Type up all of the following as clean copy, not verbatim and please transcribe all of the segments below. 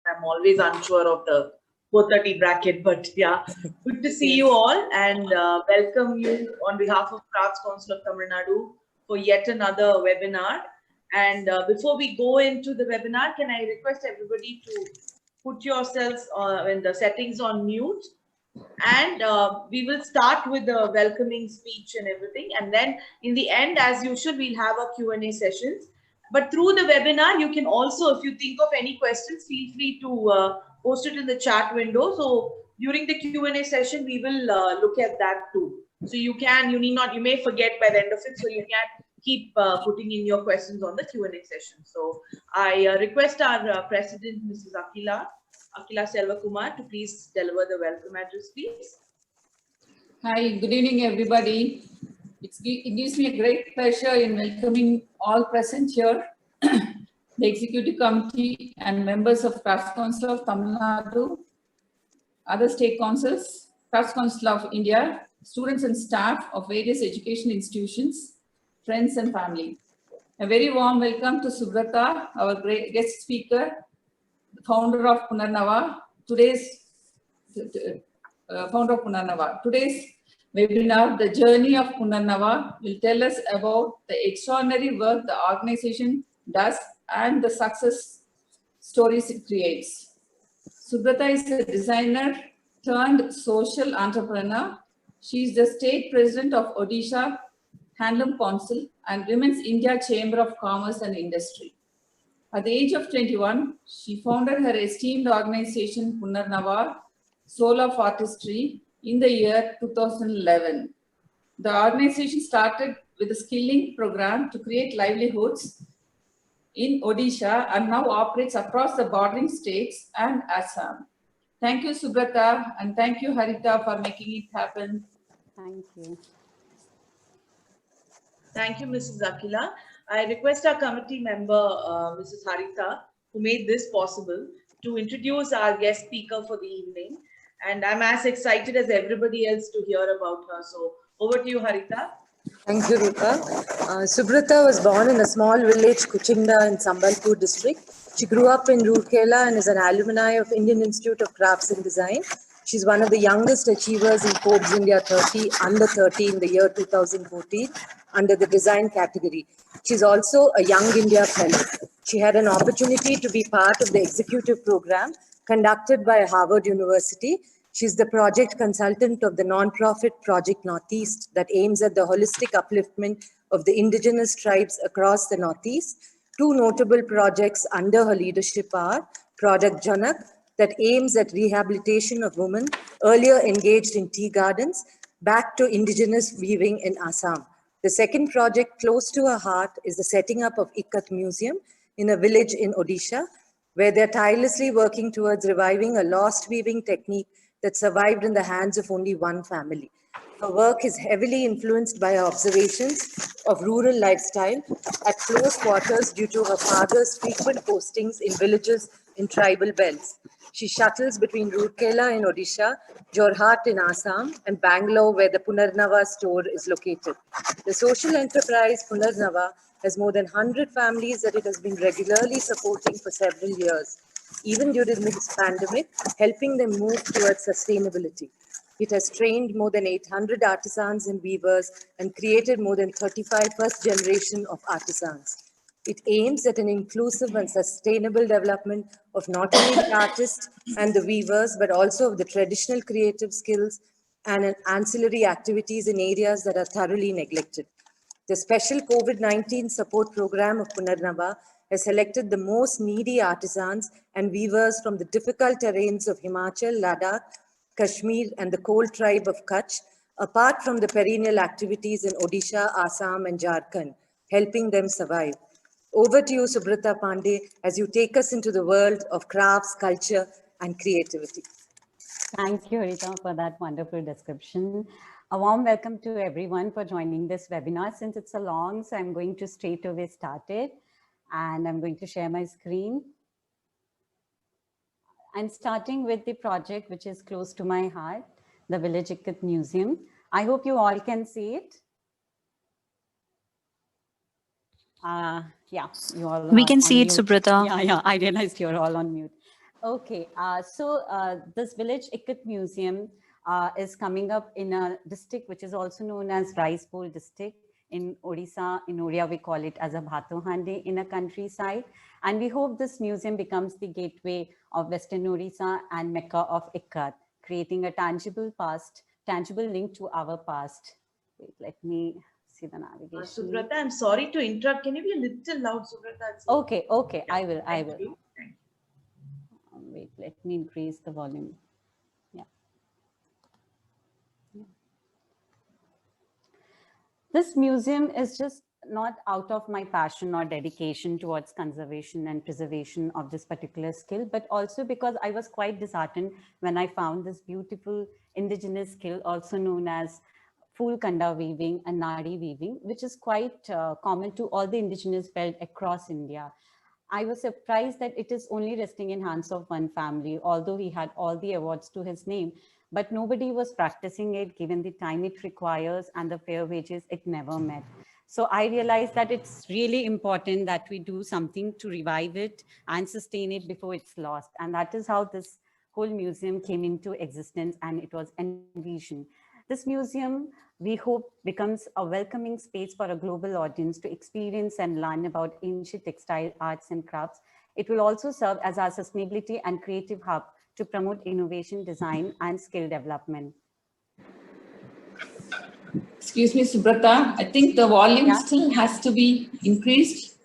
I'm always unsure of the 4:30 bracket, but yeah, good to see you all and welcome you on behalf of Crafts Council of Tamil Nadu for yet another webinar. And before we go into the webinar, can I request everybody to put yourselves in the settings on mute? And we will start with the welcoming speech and everything. And then in the end, as usual, we'll have a Q&A sessions. But through the webinar, you can also, if you think of any questions, feel free to post it in the chat window. So during the Q&A session, we will look at that too. So you may forget by the end of it. So you can keep putting in your questions on the Q&A session. So I request our President, Mrs. Akila Selvakumar, to please deliver the welcome address, please. Hi, good evening, everybody. It gives me a great pleasure in welcoming all present here, the Executive Committee and members of Crafts Council of Tamil Nadu, other state councils, Crafts Council of India, students and staff of various education institutions, friends and family. A very warm welcome to Subrata, our great guest speaker, founder of Punarnava. Today's webinar, The Journey of Punarnava, will tell us about the extraordinary work the organization does and the success stories it creates. Subrata is a designer turned social entrepreneur. She is the state president of Odisha Handloom Council and Women's India Chamber of Commerce and Industry. At the age of 21, she founded her esteemed organization Punarnava Soul of Artistry in the year 2011. The organization started with a skilling program to create livelihoods in Odisha and now operates across the bordering states and Assam. Thank you, Subrata, and thank you, Harita, for making it happen. Thank you. Thank you, Mrs. Akila. I request our committee member, Mrs. Harita, who made this possible, to introduce our guest speaker for the evening. And I'm as excited as everybody else to hear about her. So over to you, Harita. Thank you, Rupa. Subrata was born in a small village, Kuchinda, in Sambalpur district. She grew up in Roorkela and is an alumni of Indian Institute of Crafts and Design. She's one of the youngest achievers in Forbes India 30, under 30 in the year 2014, under the design category. She's also a Young India Fellow. She had an opportunity to be part of the executive program conducted by Harvard University. She's the project consultant of the non-profit Project Northeast that aims at the holistic upliftment of the indigenous tribes across the Northeast. Two notable projects under her leadership are Project Janak, that aims at rehabilitation of women earlier engaged in tea gardens, back to indigenous weaving in Assam. The second project close to her heart is the setting up of Ikat Museum in a village in Odisha, where they're tirelessly working towards reviving a lost weaving technique that survived in the hands of only one family. Her work is heavily influenced by her observations of rural lifestyle at close quarters due to her father's frequent postings in villages in tribal belts. She shuttles between Roorkela in Odisha, Jorhat in Assam, and Bangalore, where the Punarnava store is located. The social enterprise Punarnava has more than 100 families that it has been regularly supporting for several years, even during this pandemic, helping them move towards sustainability. It has trained more than 800 artisans and weavers and created more than 35 first generation of artisans. It aims at an inclusive and sustainable development of not only the artists and the weavers, but also of the traditional creative skills and ancillary activities in areas that are thoroughly neglected. The special COVID-19 support program of Punarnava has selected the most needy artisans and weavers from the difficult terrains of Himachal, Ladakh, Kashmir, and the cold tribe of Kutch, apart from the perennial activities in Odisha, Assam, and Jharkhand, helping them survive. Over to you, Subrata Pandey, as you take us into the world of crafts, culture, and creativity. Thank you, Rita, for that wonderful description. A warm welcome to everyone for joining this webinar. Since it's a long, so I'm going to straight away start it, and I'm going to share my screen. I'm starting with the project which is close to my heart, the Village Ikat Museum. I hope you all can see it. Yeah, you all. We can see it, Subrata. Yeah, I realized you're all on mute. Okay, this village Ikat Museum is coming up in a district which is also known as Rice Bowl district in Odisha. In Odia, we call it as a Bhatohande in a countryside. And we hope this museum becomes the gateway of Western Odisha and Mecca of Ikat, creating a tangible link to our past. Wait, let me see the navigation. Subrata, I'm sorry to interrupt. Can you be a little loud, Subrata? Okay, okay, Yeah, I will. thank you. Wait, let me increase the volume. Yeah. This museum is just not out of my passion or dedication towards conservation and preservation of this particular skill, but also because I was quite disheartened when I found this beautiful indigenous skill, also known as full kanda weaving and nadi weaving, which is quite common to all the indigenous belt across India. I was surprised that it is only resting in hands of one family, although he had all the awards to his name, but nobody was practicing it given the time it requires and the fair wages it never met. So I realized that it's really important that we do something to revive it and sustain it before it's lost. And that is how this whole museum came into existence and it was envisioned. This museum, we hope, becomes a welcoming space for a global audience to experience and learn about ancient textile arts and crafts. It will also serve as our sustainability and creative hub to promote innovation, design, and skill development. Excuse me, Subrata. I think the volume Yeah. still has to be increased.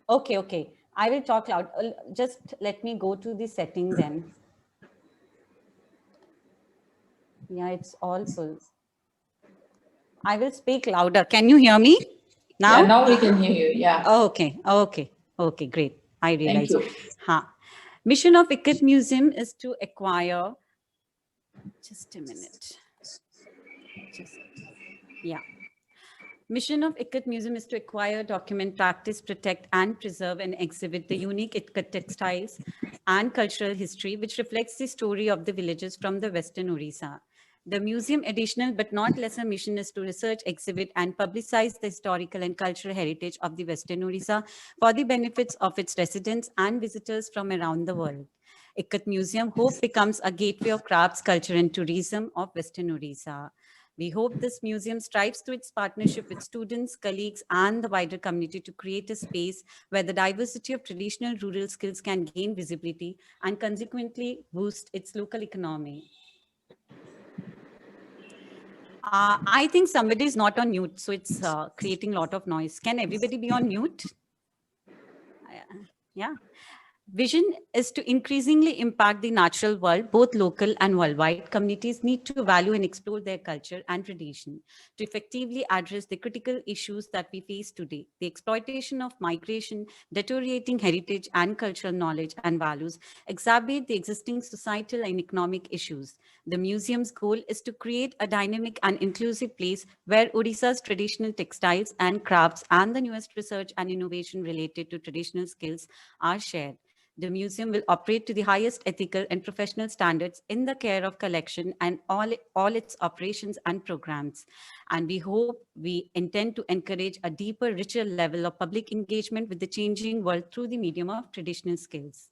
Okay, okay. I will talk loud. Just let me go to the setting then. Yeah, it's all full. I will speak louder. Can you hear me now? Yeah, now we can hear you. Yeah. Okay, okay, okay, great. I realize. Thank you. Mission of Ikat Museum is to acquire, just a minute. Mission of Ikat Museum is to acquire, document, practice, protect, and preserve and exhibit the unique Ikat textiles and cultural history, which reflects the story of the villages from the Western Odisha. The museum additional but not lesser mission is to research, exhibit, and publicize the historical and cultural heritage of the Western Odisha for the benefits of its residents and visitors from around the world. Ikat Museum hope becomes a gateway of crafts, culture, and tourism of Western Odisha. We hope this museum strives to its partnership with students, colleagues, and the wider community to create a space where the diversity of traditional rural skills can gain visibility and consequently boost its local economy. I think somebody is not on mute, so it's creating a lot of noise. Can everybody be on mute? Yeah. Vision is to increasingly impact the natural world, both local and worldwide. Communities need to value and explore their culture and tradition to effectively address the critical issues that we face today. The exploitation of migration, deteriorating heritage and cultural knowledge and values exacerbate the existing societal and economic issues. The museum's goal is to create a dynamic and inclusive place where Odisha's traditional textiles and crafts and the newest research and innovation related to traditional skills are shared. The museum will operate to the highest ethical and professional standards in the care of collection and all its operations and programs. And we intend to encourage a deeper, richer level of public engagement with the changing world through the medium of traditional skills.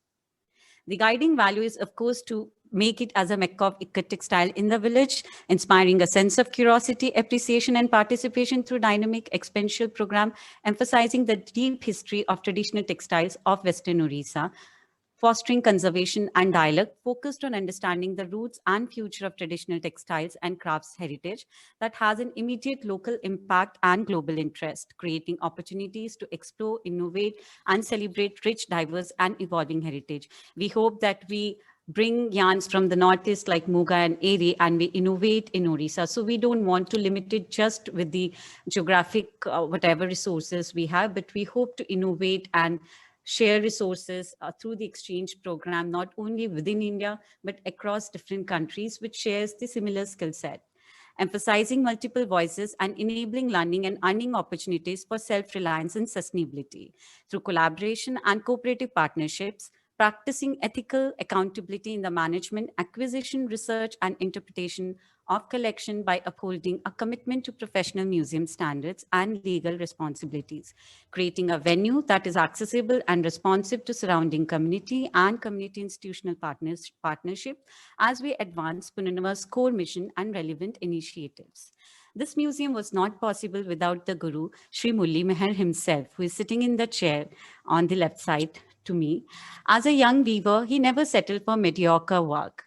The guiding value is, of course, to make it as a Mecca of Ikat textile in the village, inspiring a sense of curiosity, appreciation, and participation through dynamic exponential program, emphasizing the deep history of traditional textiles of Western Odisha, fostering conservation and dialogue focused on understanding the roots and future of traditional textiles and crafts heritage that has an immediate local impact and global interest, creating opportunities to explore, innovate, and celebrate rich, diverse, and evolving heritage. We hope that we bring yarns from the Northeast like Muga and Eri, and we innovate in Odisha. So we don't want to limit it just with the geographic, whatever resources we have, but we hope to innovate and share resources through the exchange program, not only within India, but across different countries, which shares the similar skill set, emphasizing multiple voices and enabling learning and earning opportunities for self-reliance and sustainability. Through collaboration and cooperative partnerships, practicing ethical accountability in the management, acquisition, research, and interpretation of collection by upholding a commitment to professional museum standards and legal responsibilities, creating a venue that is accessible and responsive to surrounding community and community institutional partnership as we advance Punarnava's core mission and relevant initiatives. This museum was not possible without the Guru, Sri Mulli Meher himself, who is sitting in the chair on the left side to me. As a young weaver, he never settled for mediocre work.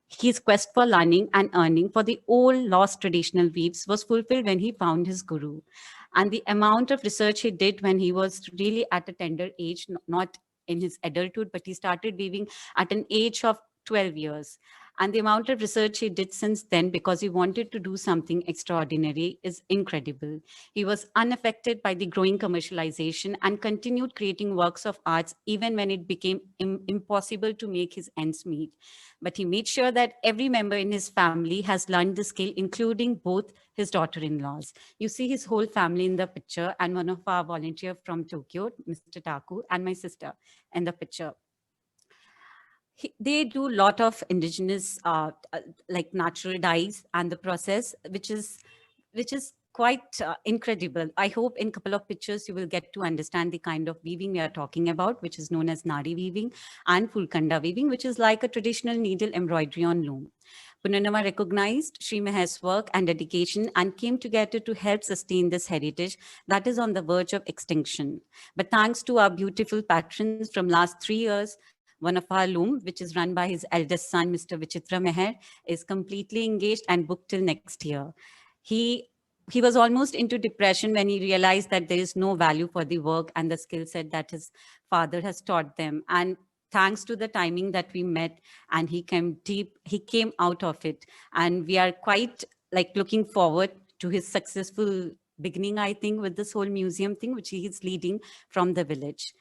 His quest for learning and earning for the old lost traditional weaves was fulfilled when he found his Guru. And the amount of research he did when he was really at a tender age, not in his adulthood, but he started weaving at an age of 12 years. And the amount of research he did since then, because he wanted to do something extraordinary, is incredible. He was unaffected by the growing commercialization and continued creating works of arts even when it became impossible to make his ends meet. But he made sure that every member in his family has learned the skill, including both his daughter-in-laws. You see his whole family in the picture, and one of our volunteers from Tokyo, Mr. Taku, and my sister in the picture. They do a lot of indigenous, like natural dyes and the process, which is quite incredible. I hope in a couple of pictures you will get to understand the kind of weaving we are talking about, which is known as Nari weaving and Fulkanda weaving, which is like a traditional needle embroidery on loom. Punarnava recognized Sri Meher's work and dedication and came together to help sustain this heritage that is on the verge of extinction. But thanks to our beautiful patrons from last 3 years, one of our loom, which is run by his eldest son, Mr. Vichitra Meher, is completely engaged and booked till next year. He was almost into depression when he realized that there is no value for the work and the skill set that his father has taught them. And thanks to the timing that we met and he came out of it. And we are quite like looking forward to his successful beginning, I think, with this whole museum thing, which he is leading from the village.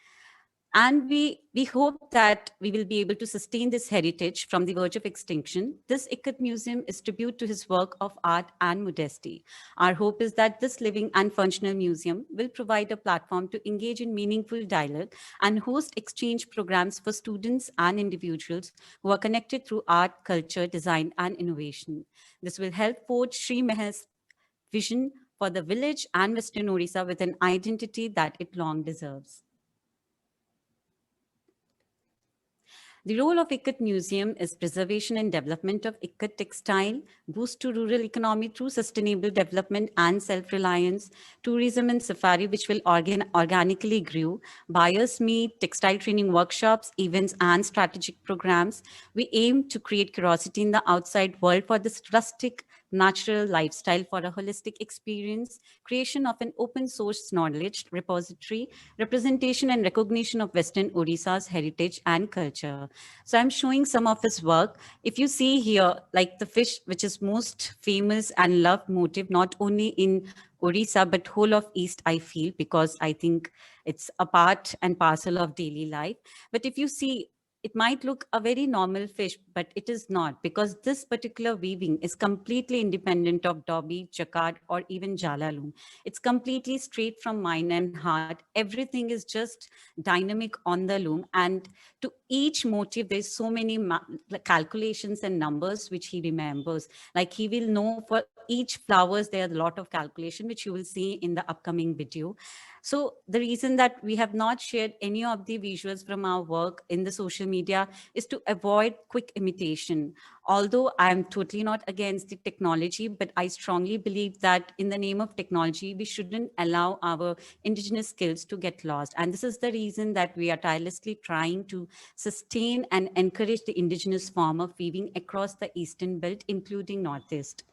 And we hope that we will be able to sustain this heritage from the verge of extinction. This Ikat Museum is tribute to his work of art and modesty. Our hope is that this living and functional museum will provide a platform to engage in meaningful dialogue and host exchange programs for students and individuals who are connected through art, culture, design, and innovation. This will help forge Sri Meher's vision for the village and Western Odisha with an identity that it long deserves. The role of Ikat Museum is preservation and development of Ikat textile, boost to rural economy through sustainable development and self-reliance, tourism and safari, which will organically grow, buyers meet, textile training workshops, events, and strategic programs. We aim to create curiosity in the outside world for this rustic, natural lifestyle for a holistic experience, creation of an open source knowledge repository, representation and recognition of Western Odisha's heritage and culture. So I'm showing some of his work. If you see here, like the fish, which is most famous and loved motif, not only in Odisha, but whole of East, I feel, because I think it's a part and parcel of daily life. But if you see, it might look a very normal fish, but it is not, because this particular weaving is completely independent of Dobby, Jacquard, or even Jala loom. It's completely straight from mind and heart. Everything is just dynamic on the loom. And to each motif, there's so many calculations and numbers which he remembers. Like he will know for each flowers, there are a lot of calculation, which you will see in the upcoming video. So the reason that we have not shared any of the visuals from our work in the social media is to avoid quick imitation. Although I'm totally not against the technology, but I strongly believe that in the name of technology, we shouldn't allow our indigenous skills to get lost. And this is the reason that we are tirelessly trying to sustain and encourage the indigenous form of weaving across the Eastern Belt, including Northeast.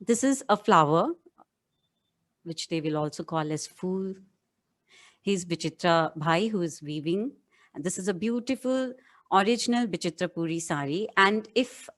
This is a flower, which they will also call as Fool. He's Vichitra Bhai, who is weaving. And this is a beautiful original Vichitra Puri sari. And if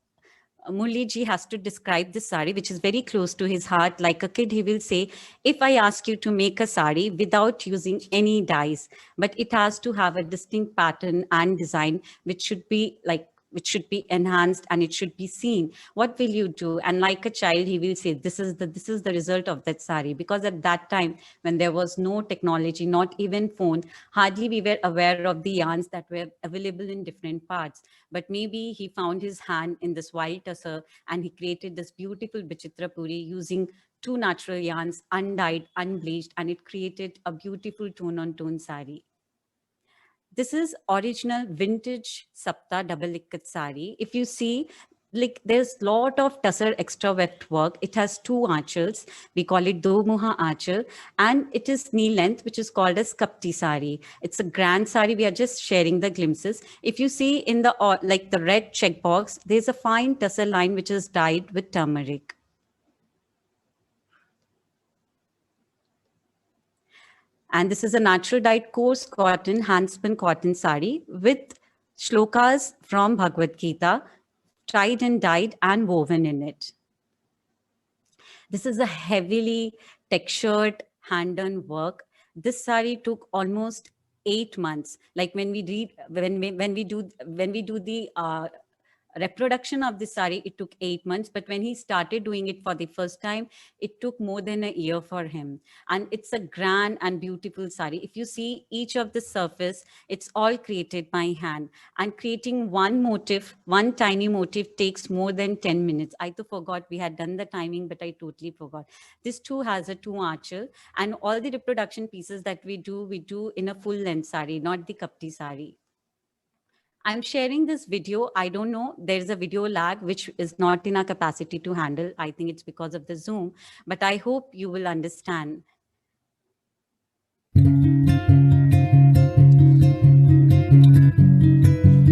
Mulli ji has to describe this sari, which is very close to his heart, like a kid, he will say, if I ask you to make a sari without using any dyes, but it has to have a distinct pattern and design, which should be like which should be enhanced and it should be seen, what will you do? And like a child, he will say, this is the result of that sari. Because at that time, when there was no technology, not even phone, hardly we were aware of the yarns that were available in different parts. But maybe he found his hand in this wild tussar and he created this beautiful Bichitra Puri using 2 natural yarns, undyed, unbleached, and it created a beautiful tone-on-tone sari. This is original vintage Sapta double ikat sari. If you see, like there's lot of tussar extra weft work. It has 2 archels. We call it do muha archel, and it is knee length, which is called as kapti sari. It's a grand sari. We are just sharing the glimpses. If you see in the like the red checkbox, there's a fine tussar line which is dyed with turmeric. And this is a natural dyed coarse cotton, handspun cotton sari with shlokas from Bhagavad Gita, tried and dyed and woven in it. This is a heavily textured hand-done work. This sari took almost 8 months. Like when we do the reproduction of the sari, it took 8 months. But when he started doing it for the first time, it took more than a year for him. And it's a grand and beautiful sari. If you see each of the surface, it's all created by hand. And creating one motif, one tiny motif, takes more than 10 minutes. I too forgot, we had done the timing, but I totally forgot. This too has a 2 archel, and all the reproduction pieces that we do in a full length sari, not the kapti sari. I'm sharing this video. I don't know, there's a video lag, which is not in our capacity to handle. I think it's because of the Zoom, but I hope you will understand.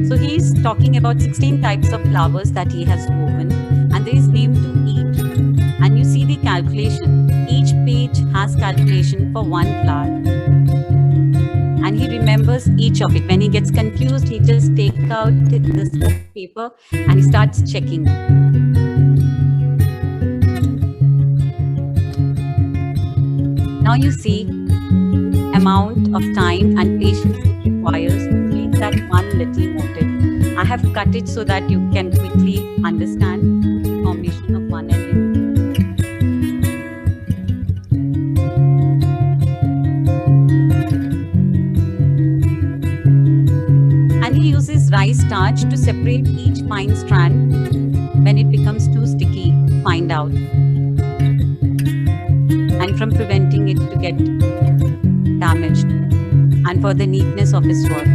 So he's talking about 16 types of flowers that he has woven, and there is name to each. And you see the calculation. Each page has calculation for one flower. And he remembers each of it. When he gets confused, he just takes out this paper and he starts checking. Now you see amount of time and patience it requires to complete that one little motif. I have cut it so that you can quickly understand the formation of one element. Rice starch to separate each fine strand. When it becomes too sticky, find out. And from preventing it to get damaged. And for the neatness of his work.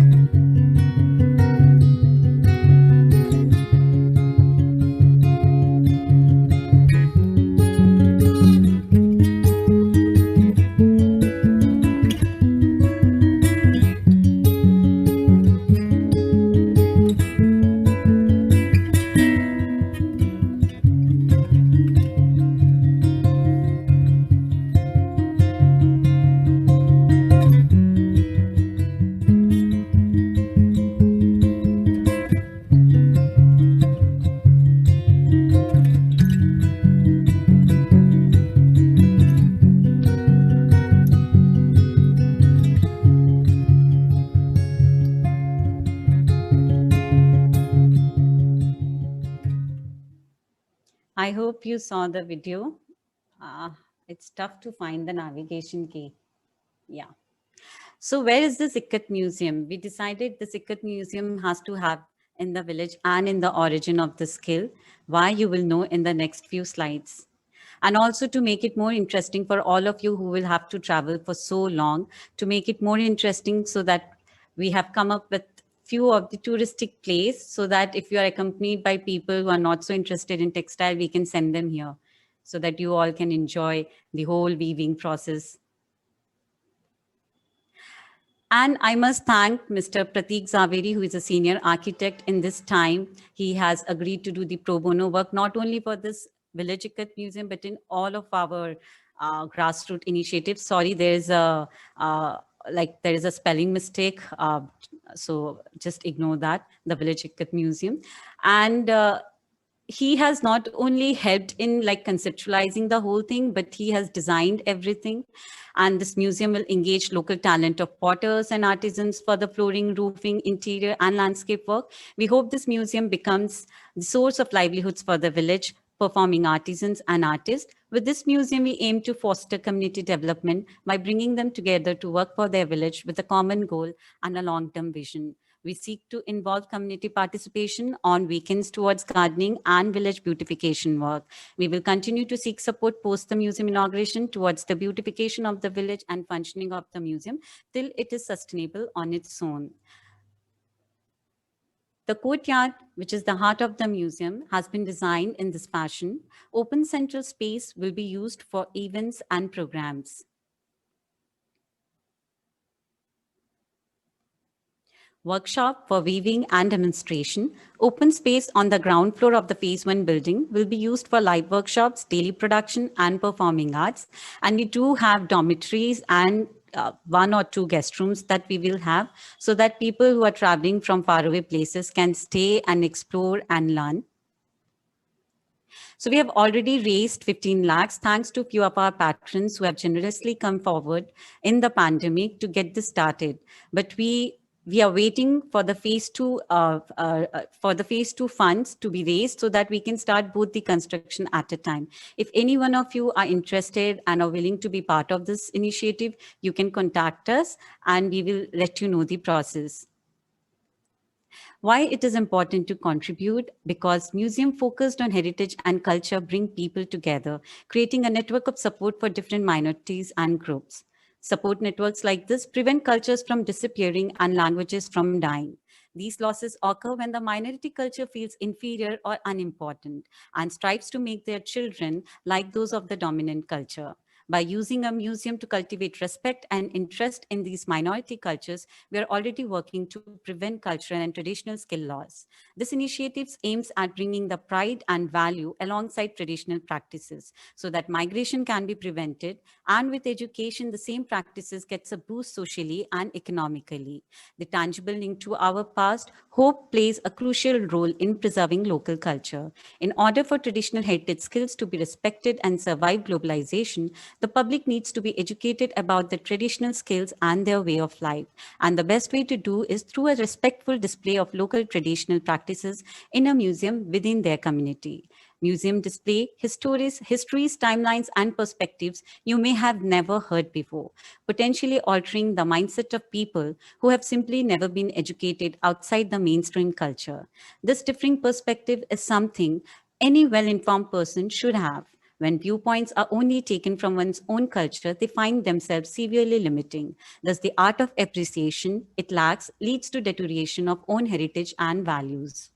I hope you saw the video. It's tough to find the navigation key. Yeah. So where is the Ikat Museum? We decided the Ikat Museum has to have in the village and in the origin of the skill. Why, you will know in the next few slides. And also to make it more interesting for all of you who will have to travel for so long, to make it more interesting so that we have come up with few of the touristic place, so that if you are accompanied by people who are not so interested in textile, we can send them here so that you all can enjoy the whole weaving process. And I must thank Mr. Prateek Zaveri, who is a senior architect in this time. He has agreed to do the pro bono work, not only for this Village Ikat Museum, but in all of our grassroots initiatives. Sorry, there is a spelling mistake. So just ignore that, the Village Ikat Museum. And he has not only helped in like conceptualizing the whole thing, but he has designed everything. And this museum will engage local talent of potters and artisans for the flooring, roofing, interior, and landscape work. We hope this museum becomes the source of livelihoods for the village, performing artisans and artists. With this museum, we aim to foster community development by bringing them together to work for their village with a common goal and a long-term vision. We seek to involve community participation on weekends towards gardening and village beautification work. We will continue to seek support post the museum inauguration towards the beautification of the village and functioning of the museum till it is sustainable on its own. The courtyard, which is the heart of the museum, has been designed in this fashion. Open central space will be used for events and programs. Workshop for weaving and demonstration. Open space on the ground floor of the Phase 1 building will be used for live workshops, daily production, and performing arts. And we do have dormitories and 1 or 2 guest rooms that we will have, so that people who are traveling from faraway places can stay and explore and learn. So we have already raised 15 lakhs thanks to a few of our patrons who have generously come forward in the pandemic to get this started. But we are waiting for the phase 2 funds to be raised so that we can start both the construction at a time. If any one of you are interested and are willing to be part of this initiative, you can contact us and we will let you know the process. Why it is important to contribute? Because museum focused on heritage and culture bring people together, creating a network of support for different minorities and groups. Support networks like this prevent cultures from disappearing and languages from dying. These losses occur when the minority culture feels inferior or unimportant and strives to make their children like those of the dominant culture. By using a museum to cultivate respect and interest in these minority cultures, we are already working to prevent cultural and traditional skill loss. This initiative aims at bringing the pride and value alongside traditional practices so that migration can be prevented, and with education, the same practices gets a boost socially and economically. The tangible link to our past, hope plays a crucial role in preserving local culture. In order for traditional heritage skills to be respected and survive globalization, the public needs to be educated about the traditional skills and their way of life. And the best way to do is through a respectful display of local traditional practices in a museum within their community. Museum display histories, timelines, and perspectives you may have never heard before, potentially altering the mindset of people who have simply never been educated outside the mainstream culture. This differing perspective is something any well-informed person should have. When viewpoints are only taken from one's own culture, they find themselves severely limiting. Thus, the art of appreciation it lacks leads to deterioration of own heritage and values.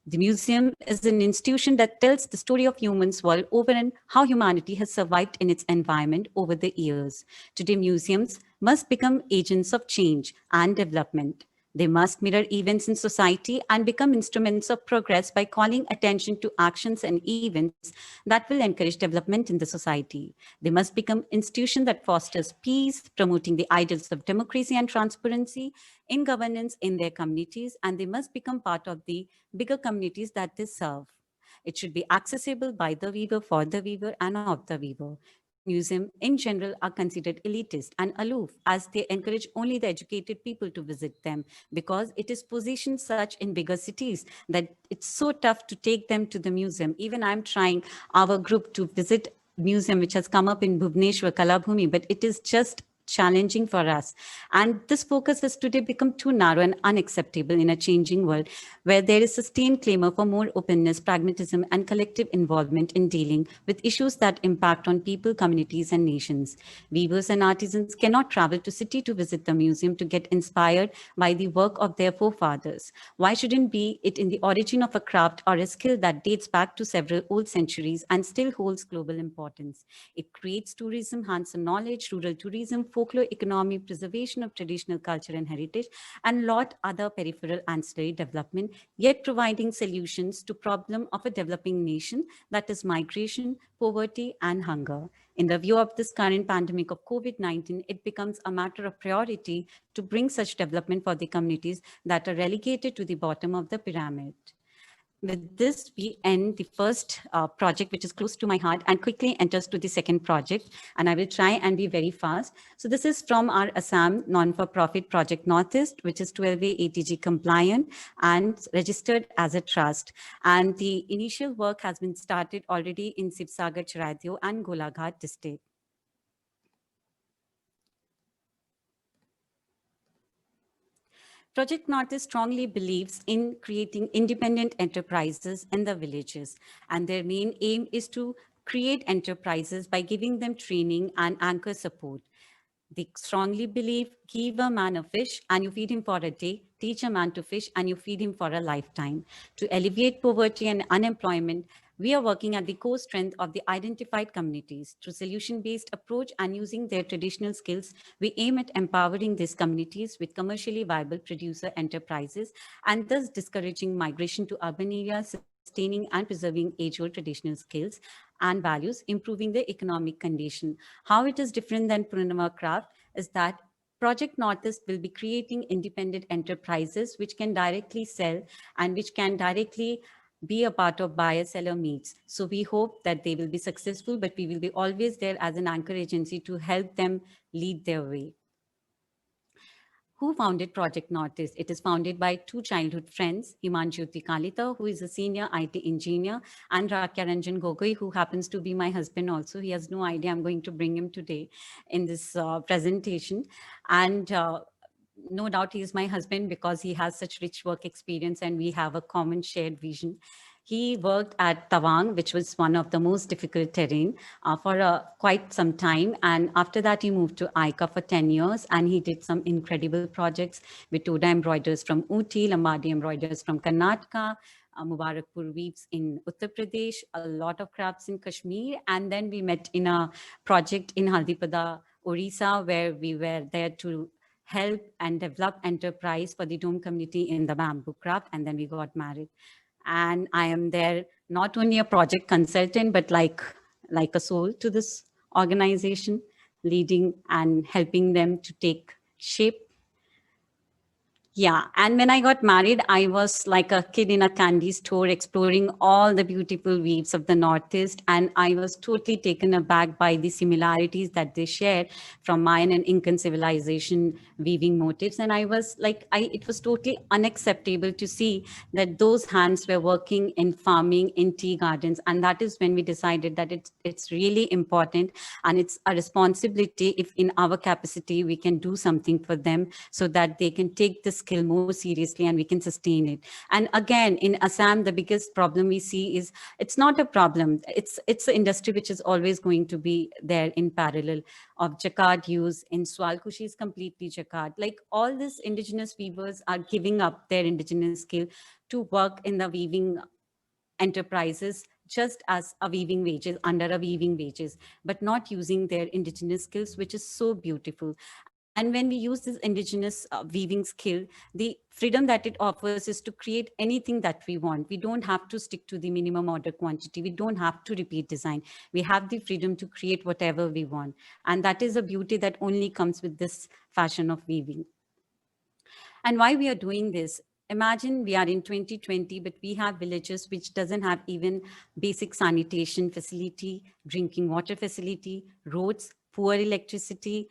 The museum is an institution that tells the story of humans world over and how humanity has survived in its environment over the years. Today, museums must become agents of change and development. They must mirror events in society and become instruments of progress by calling attention to actions and events that will encourage development in the society. They must become institutions that fosters peace, promoting the ideals of democracy and transparency in governance in their communities, and they must become part of the bigger communities that they serve. It should be accessible by the weaver, for the weaver, and of the weaver. Museums in general are considered elitist and aloof as they encourage only the educated people to visit them because it is positioned such in bigger cities that it's so tough to take them to the museum. Even I'm trying our group to visit museum which has come up in Bhubaneswar, Kalabhumi, but it is just challenging for us. And this focus has today become too narrow and unacceptable in a changing world where there is sustained clamor for more openness, pragmatism, and collective involvement in dealing with issues that impact on people, communities, and nations. Weavers and artisans cannot travel to city to visit the museum to get inspired by the work of their forefathers. Why shouldn't be it in the origin of a craft or a skill that dates back to several old centuries and still holds global importance? It creates tourism, hands-on knowledge, rural tourism, folklore economy, preservation of traditional culture and heritage, and lot other peripheral ancillary development, yet providing solutions to problem of a developing nation, that is migration, poverty, and hunger. In the view of this current pandemic of COVID-19, it becomes a matter of priority to bring such development for the communities that are relegated to the bottom of the pyramid. with this, we end the first project, which is close to my heart, and quickly enters to the second project. And I will try and be very fast. So this is from our Assam non-for-profit project Northeast, which is 12A ATG compliant and registered as a trust. And the initial work has been started already in Sibsagar, Chiraideo and Golaghat district. Project Northeast strongly believes in creating independent enterprises in the villages, and their main aim is to create enterprises by giving them training and anchor support. They strongly believe, give a man a fish and you feed him for a day, teach a man to fish and you feed him for a lifetime. To alleviate poverty and unemployment, we are working at the core strength of the identified communities. Through solution-based approach and using their traditional skills, we aim at empowering these communities with commercially viable producer enterprises and thus discouraging migration to urban areas, sustaining and preserving age-old traditional skills and values, improving their economic condition. How it is different than Purnima Craft is that Project Northeast will be creating independent enterprises which can directly sell and which can directly be a part of buyer-seller meets. So we hope that they will be successful, but we will be always there as an anchor agency to help them lead their way. Who founded Project Northeast? It is founded by two childhood friends, Himanjyoti Kalita, who is a senior IT engineer, and Rakya Ranjan Gogoi, who happens to be my husband also. He has no idea I'm going to bring him today in this presentation. And no doubt he is my husband because he has such rich work experience and we have a common shared vision. He worked at Tawang, which was one of the most difficult terrain for quite some time. And after that, he moved to ICA for 10 years and he did some incredible projects with Toda embroiders from Ooty, Lambadi embroiders from Karnataka, Mubarakpur weaves in Uttar Pradesh, a lot of crafts in Kashmir. And then we met in a project in Haldipada, Orissa, where we were there to help and develop enterprise for the Dome community in the bamboo craft. And then we got married. And I am there not only a project consultant, but like a soul to this organization, leading and helping them to take shape. Yeah, and when I got married, I was like a kid in a candy store exploring all the beautiful weaves of the Northeast. And I was totally taken aback by the similarities that they shared from Mayan and Incan civilization weaving motifs. And I was like, it was totally unacceptable to see that those hands were working in farming, in tea gardens. And that is when we decided that it's really important and it's a responsibility if in our capacity we can do something for them so that they can take this skill more seriously and we can sustain it. And again, in Assam, the biggest problem we see is it's not a problem. It's an industry which is always going to be there in parallel of jacquard use. In Swalkushi is completely jacquard. Like all these indigenous weavers are giving up their indigenous skill to work in the weaving enterprises just as a weaving wages, under a weaving wages, but not using their indigenous skills, which is so beautiful. And when we use this indigenous weaving skill, the freedom that it offers is to create anything that we want. We don't have to stick to the minimum order quantity. We don't have to repeat design. We have the freedom to create whatever we want. And that is a beauty that only comes with this fashion of weaving. And why we are doing this? Imagine we are in 2020, but we have villages which doesn't have even basic sanitation facility, drinking water facility, roads, poor electricity,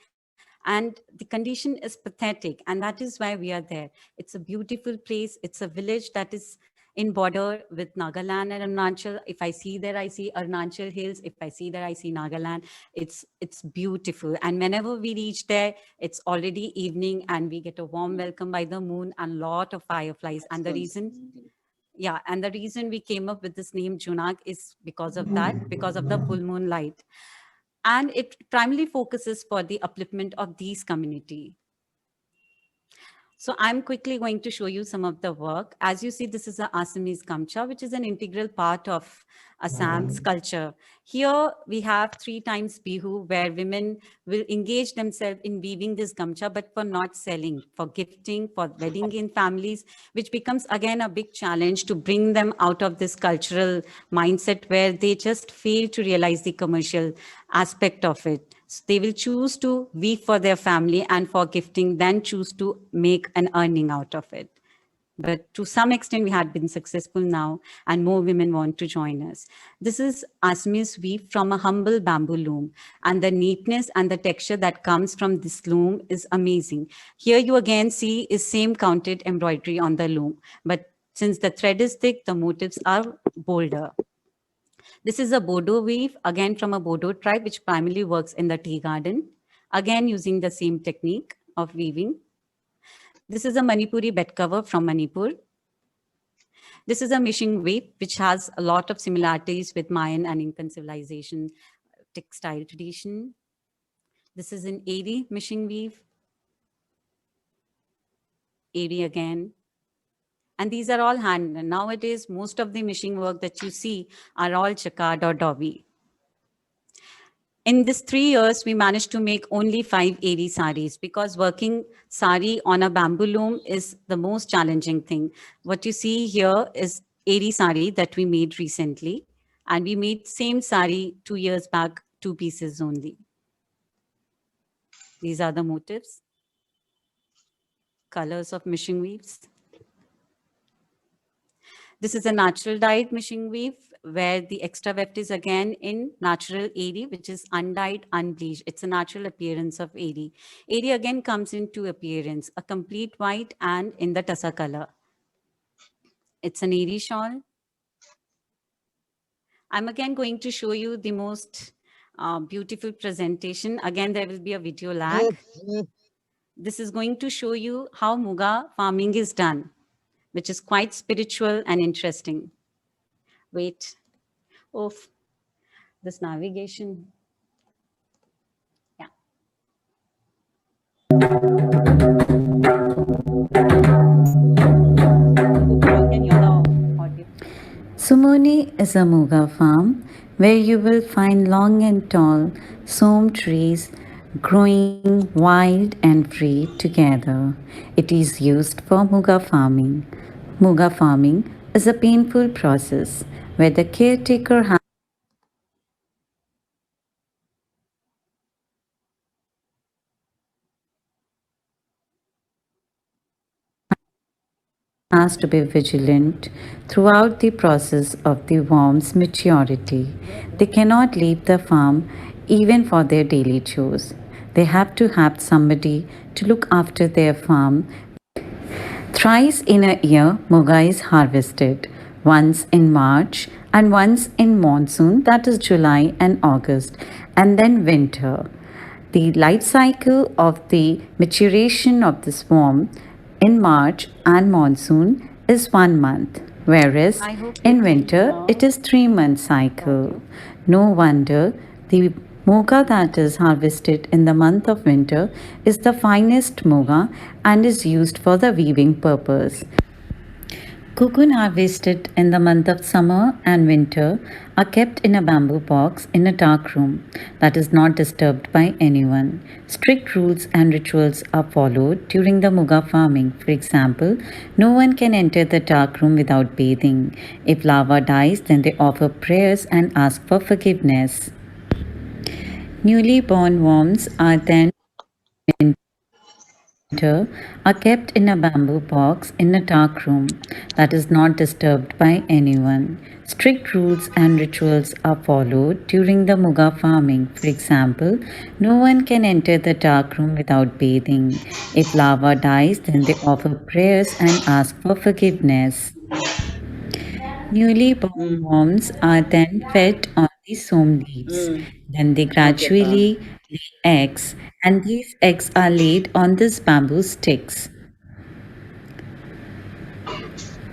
and the condition is pathetic. And that is why we are there. It's a beautiful place. It's a village that is in border with Nagaland and Arunachal. If I see there, I see Arunachal Hills. If I see there, I see Nagaland. It's beautiful. And whenever we reach there, it's already evening and we get a warm welcome by the moon and lot of fireflies. And the reason, and the reason we came up with this name Junag is because of that, because of the full moon light. And it primarily focuses for the upliftment of these community. So I'm quickly going to show you some of the work. As you see, this is an Assamese gamcha, which is an integral part of Assam's culture. Here we have 3 times bihu, where women will engage themselves in weaving this gamcha, but for not selling, for gifting, for wedding in families, which becomes again a big challenge to bring them out of this cultural mindset where they just fail to realize the commercial aspect of it. So they will choose to weave for their family and for gifting, then choose to make an earning out of it. but to some extent we had been successful now, and more women want to join us. This is Asmi's weave from a humble bamboo loom, and the neatness and the texture that comes from this loom is amazing. Here you again see is same counted embroidery on the loom, but since the thread is thick, the motifs are bolder. This is a Bodo weave, again from a Bodo tribe, which primarily works in the tea garden, again using the same technique of weaving. This is a Manipuri bed cover from Manipur. This is a Mishing weave, which has a lot of similarities with Mayan and Incan civilization textile tradition. This is an Eri Mishing weave. Eri again. And these are all hand. And nowadays, most of the mishing work that you see are all jacquard or dobi. In this 3 years, we managed to make only 5 Eri saris because working sari on a bamboo loom is the most challenging thing. What you see here is Eri sari that we made recently. And we made same sari 2 years back, 2 pieces only. These are the motifs, colors of mishing weaves. This is a natural dyed mishing weave where the extra weft is again in natural Eri, which is undyed, unbleached. It's a natural appearance of Eri. Eri again comes in 2 appearances, a complete white and in the tussa color. It's an Eri shawl. I'm again going to show you the most beautiful presentation. Again, there will be a video lag. This is going to show you how Muga farming is done, which is quite spiritual and interesting. Wait, this navigation. Yeah. Sumoni is a Muga farm where you will find long and tall som trees growing wild and free together. It is used for Muga farming. Muga farming is a painful process where the caretaker has to be vigilant throughout the process of the worm's maturity. They cannot leave the farm even for their daily chores. They have to have somebody to look after their farm. Thrice in a year, Muga is harvested, once in March and once in monsoon, that is July and August, and then winter. The life cycle of the maturation of the swarm in March and monsoon is 1 month, whereas in winter it is 3-month cycle. No wonder the Muga that is harvested in the month of winter is the finest Muga and is used for the weaving purpose. Cocoon harvested in the month of summer and winter are kept in a bamboo box in a dark room that is not disturbed by anyone. Strict rules and rituals are followed during the Muga farming. For example, no one can enter the dark room without bathing. If larva dies, then they offer prayers and ask for forgiveness. Newly born worms are then are kept in a bamboo box in a dark room that is not disturbed by anyone. Strict rules and rituals are followed during the Muga farming. For example, no one can enter the dark room without bathing. If larva dies, then they offer prayers and ask for forgiveness. Newly born worms are then fed on the som leaves. Then they gradually lay eggs, and these eggs are laid on these bamboo sticks.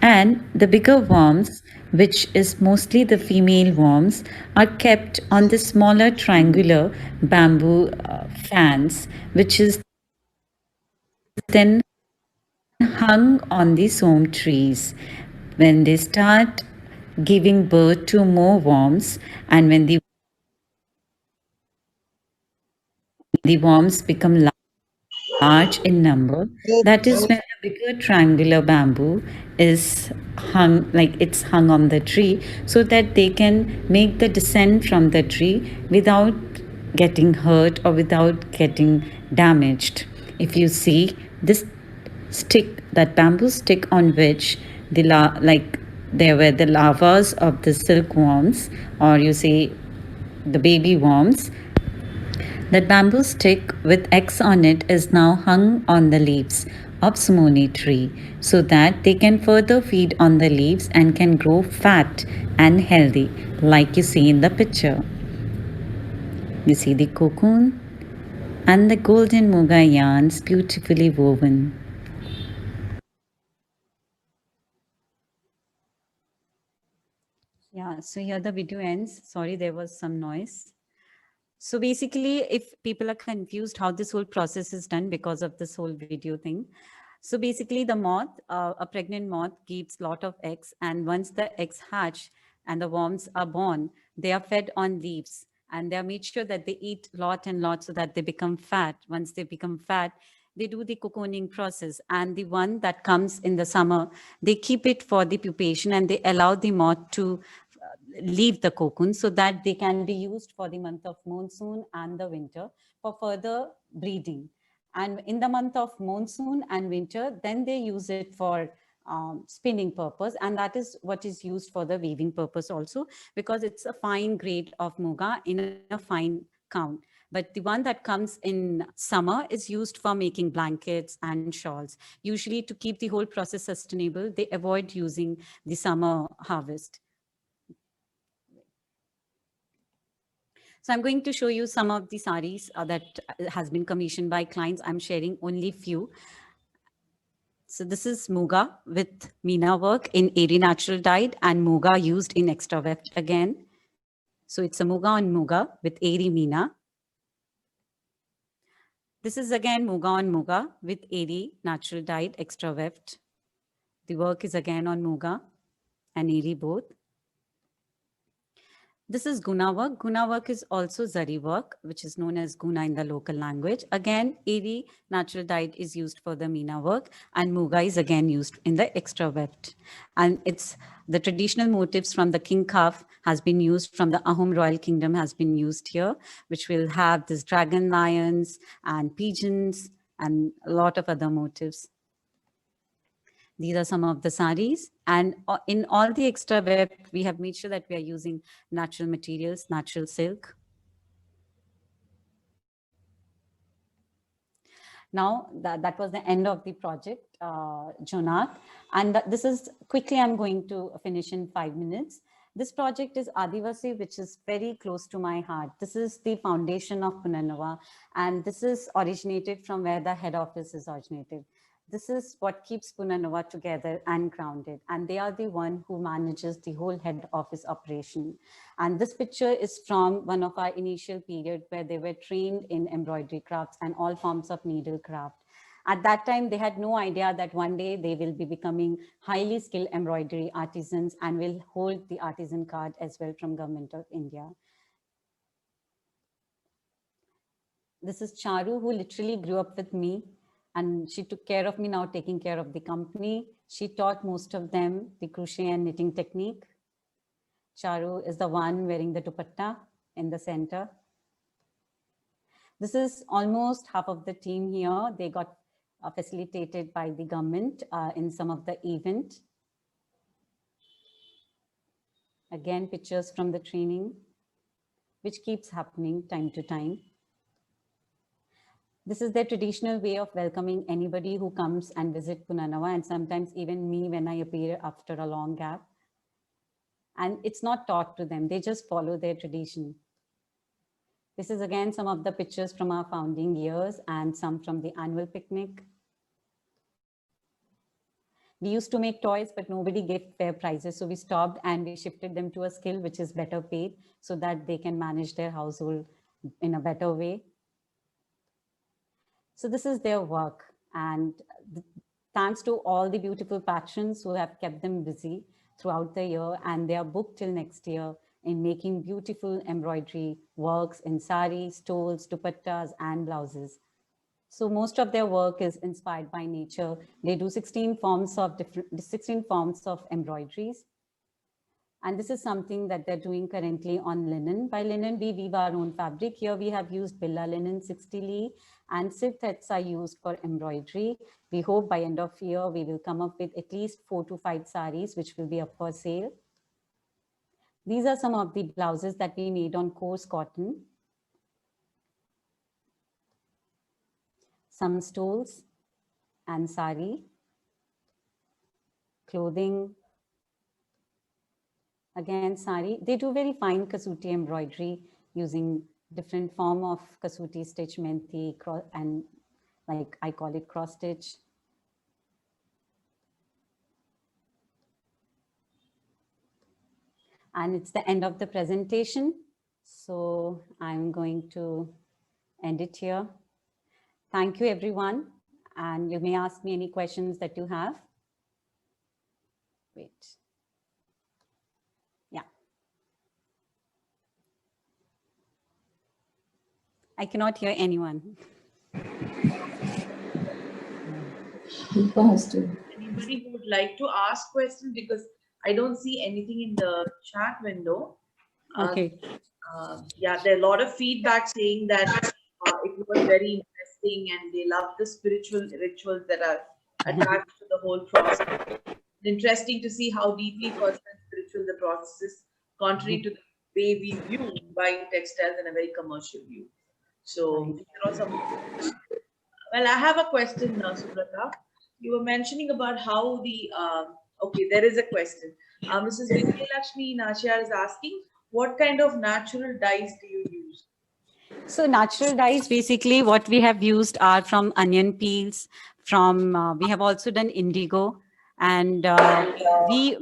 And the bigger worms, which is mostly the female worms, are kept on the smaller triangular bamboo fans, which is then hung on the som trees. When they start giving birth to more worms, and when the worms become large in number, that is when the bigger triangular bamboo is hung, like it's hung on the tree, so that they can make the descent from the tree without getting hurt or without getting damaged. If you see, this stick, that bamboo stick on which there were the larvas of the silkworms, or you say the baby worms. That bamboo stick with eggs on it is now hung on the leaves of Sumoni tree so that they can further feed on the leaves and can grow fat and healthy, like you see in the picture. You see the cocoon and the golden muga yarns beautifully woven. Yeah, so here the video ends. Sorry, there was some noise. So basically, if people are confused how this whole process is done because of this whole video thing. So basically the moth, a pregnant moth gives lot of eggs, and once the eggs hatch and the worms are born, they are fed on leaves and they are made sure that they eat lot and lot so that they become fat. Once they become fat, they do the cocooning process, and the one that comes in the summer, they keep it for the pupation and they allow the moth to leave the cocoon so that they can be used for the month of monsoon and the winter for further breeding. And in the month of monsoon and winter, then they use it for spinning purpose, and that is what is used for the weaving purpose also, because it's a fine grade of muga in a fine count. But the one that comes in summer is used for making blankets and shawls. Usually, to keep the whole process sustainable, they avoid using the summer harvest. So I'm going to show you some of the saris that has been commissioned by clients. I'm sharing only few. So this is muga with Meena work in Eri natural dyed and muga used in extra weft again. So it's a muga on muga with Eri Meena. This is again muga on muga with Eri natural dyed extra weft. The work is again on muga and Eri both. This is Guna work. Guna work is also Zari work, which is known as Guna in the local language. Again, Eri natural dyed is used for the Meena work, and Muga is again used in the extra weft. And it's the traditional motifs from the king calf has been used, from the Ahom royal kingdom has been used here, which will have this dragon lions and pigeons and a lot of other motifs. These are some of the saris, and in all the extra web, we have made sure that we are using natural materials, natural silk. Now that was the end of the project, Jonath, and this is quickly I'm going to finish in 5 minutes. This project is Adivasi, which is very close to my heart. This is the foundation of Punarnava, and this is originated from where the head office is originated. This is what keeps Punarnava together and grounded. And they are the one who manages the whole head office operation. And this picture is from one of our initial period where they were trained in embroidery crafts and all forms of needle craft. At that time, they had no idea that one day they will be becoming highly skilled embroidery artisans and will hold the artisan card as well from Government of India. This is Charu, who literally grew up with me. And she took care of me, now taking care of the company. She taught most of them the crochet and knitting technique. Charu is the one wearing the dupatta in the center. This is almost half of the team here. They got facilitated by the government in some of the event. Again, pictures from the training, which keeps happening time to time. This is their traditional way of welcoming anybody who comes and visit Punarnava, and sometimes even me when I appear after a long gap. And it's not taught to them, they just follow their tradition. This is again some of the pictures from our founding years and some from the annual picnic. We used to make toys, but nobody gave fair prices. So we stopped and we shifted them to a skill which is better paid so that they can manage their household in a better way. So this is their work, and thanks to all the beautiful patrons who have kept them busy throughout the year, and they are booked till next year in making beautiful embroidery works in saris, stoles, dupattas, and blouses. So most of their work is inspired by nature. They do 16 forms of embroideries. And this is something that they're doing currently on linen. By linen, we weave our own fabric. Here we have used Billa linen 60 Lee, and silk threads are used for embroidery. We hope by end of year, we will come up with at least 4 to 5 saris, which will be up for sale. These are some of the blouses that we made on coarse cotton. Some stoles and sari, clothing, again sari. They do very fine kasuti embroidery using different form of kasuti stitch, menti, and like I call it cross stitch. And it's the end of the presentation. So I'm going to end it here. Thank you, everyone. And you may ask me any questions that you have. Wait. Yeah. I cannot hear anyone. Anybody who would like to ask questions, because I don't see anything in the chat window. Okay. Yeah, there are a lot of feedback saying that it was very interesting and they love the spiritual rituals that are attached to the whole process. Interesting to see how deeply personal and spiritual the process is, contrary to the way we view buying textiles in a very commercial view. So, these are all some. Well, I have a question now, Subrata. You were mentioning about how the, okay, there is a question. Mrs. Vidyalakshmi Nachar is asking, what kind of natural dyes do you use? So natural dyes, basically what we have used are from onion peels, from, we have also done indigo, and we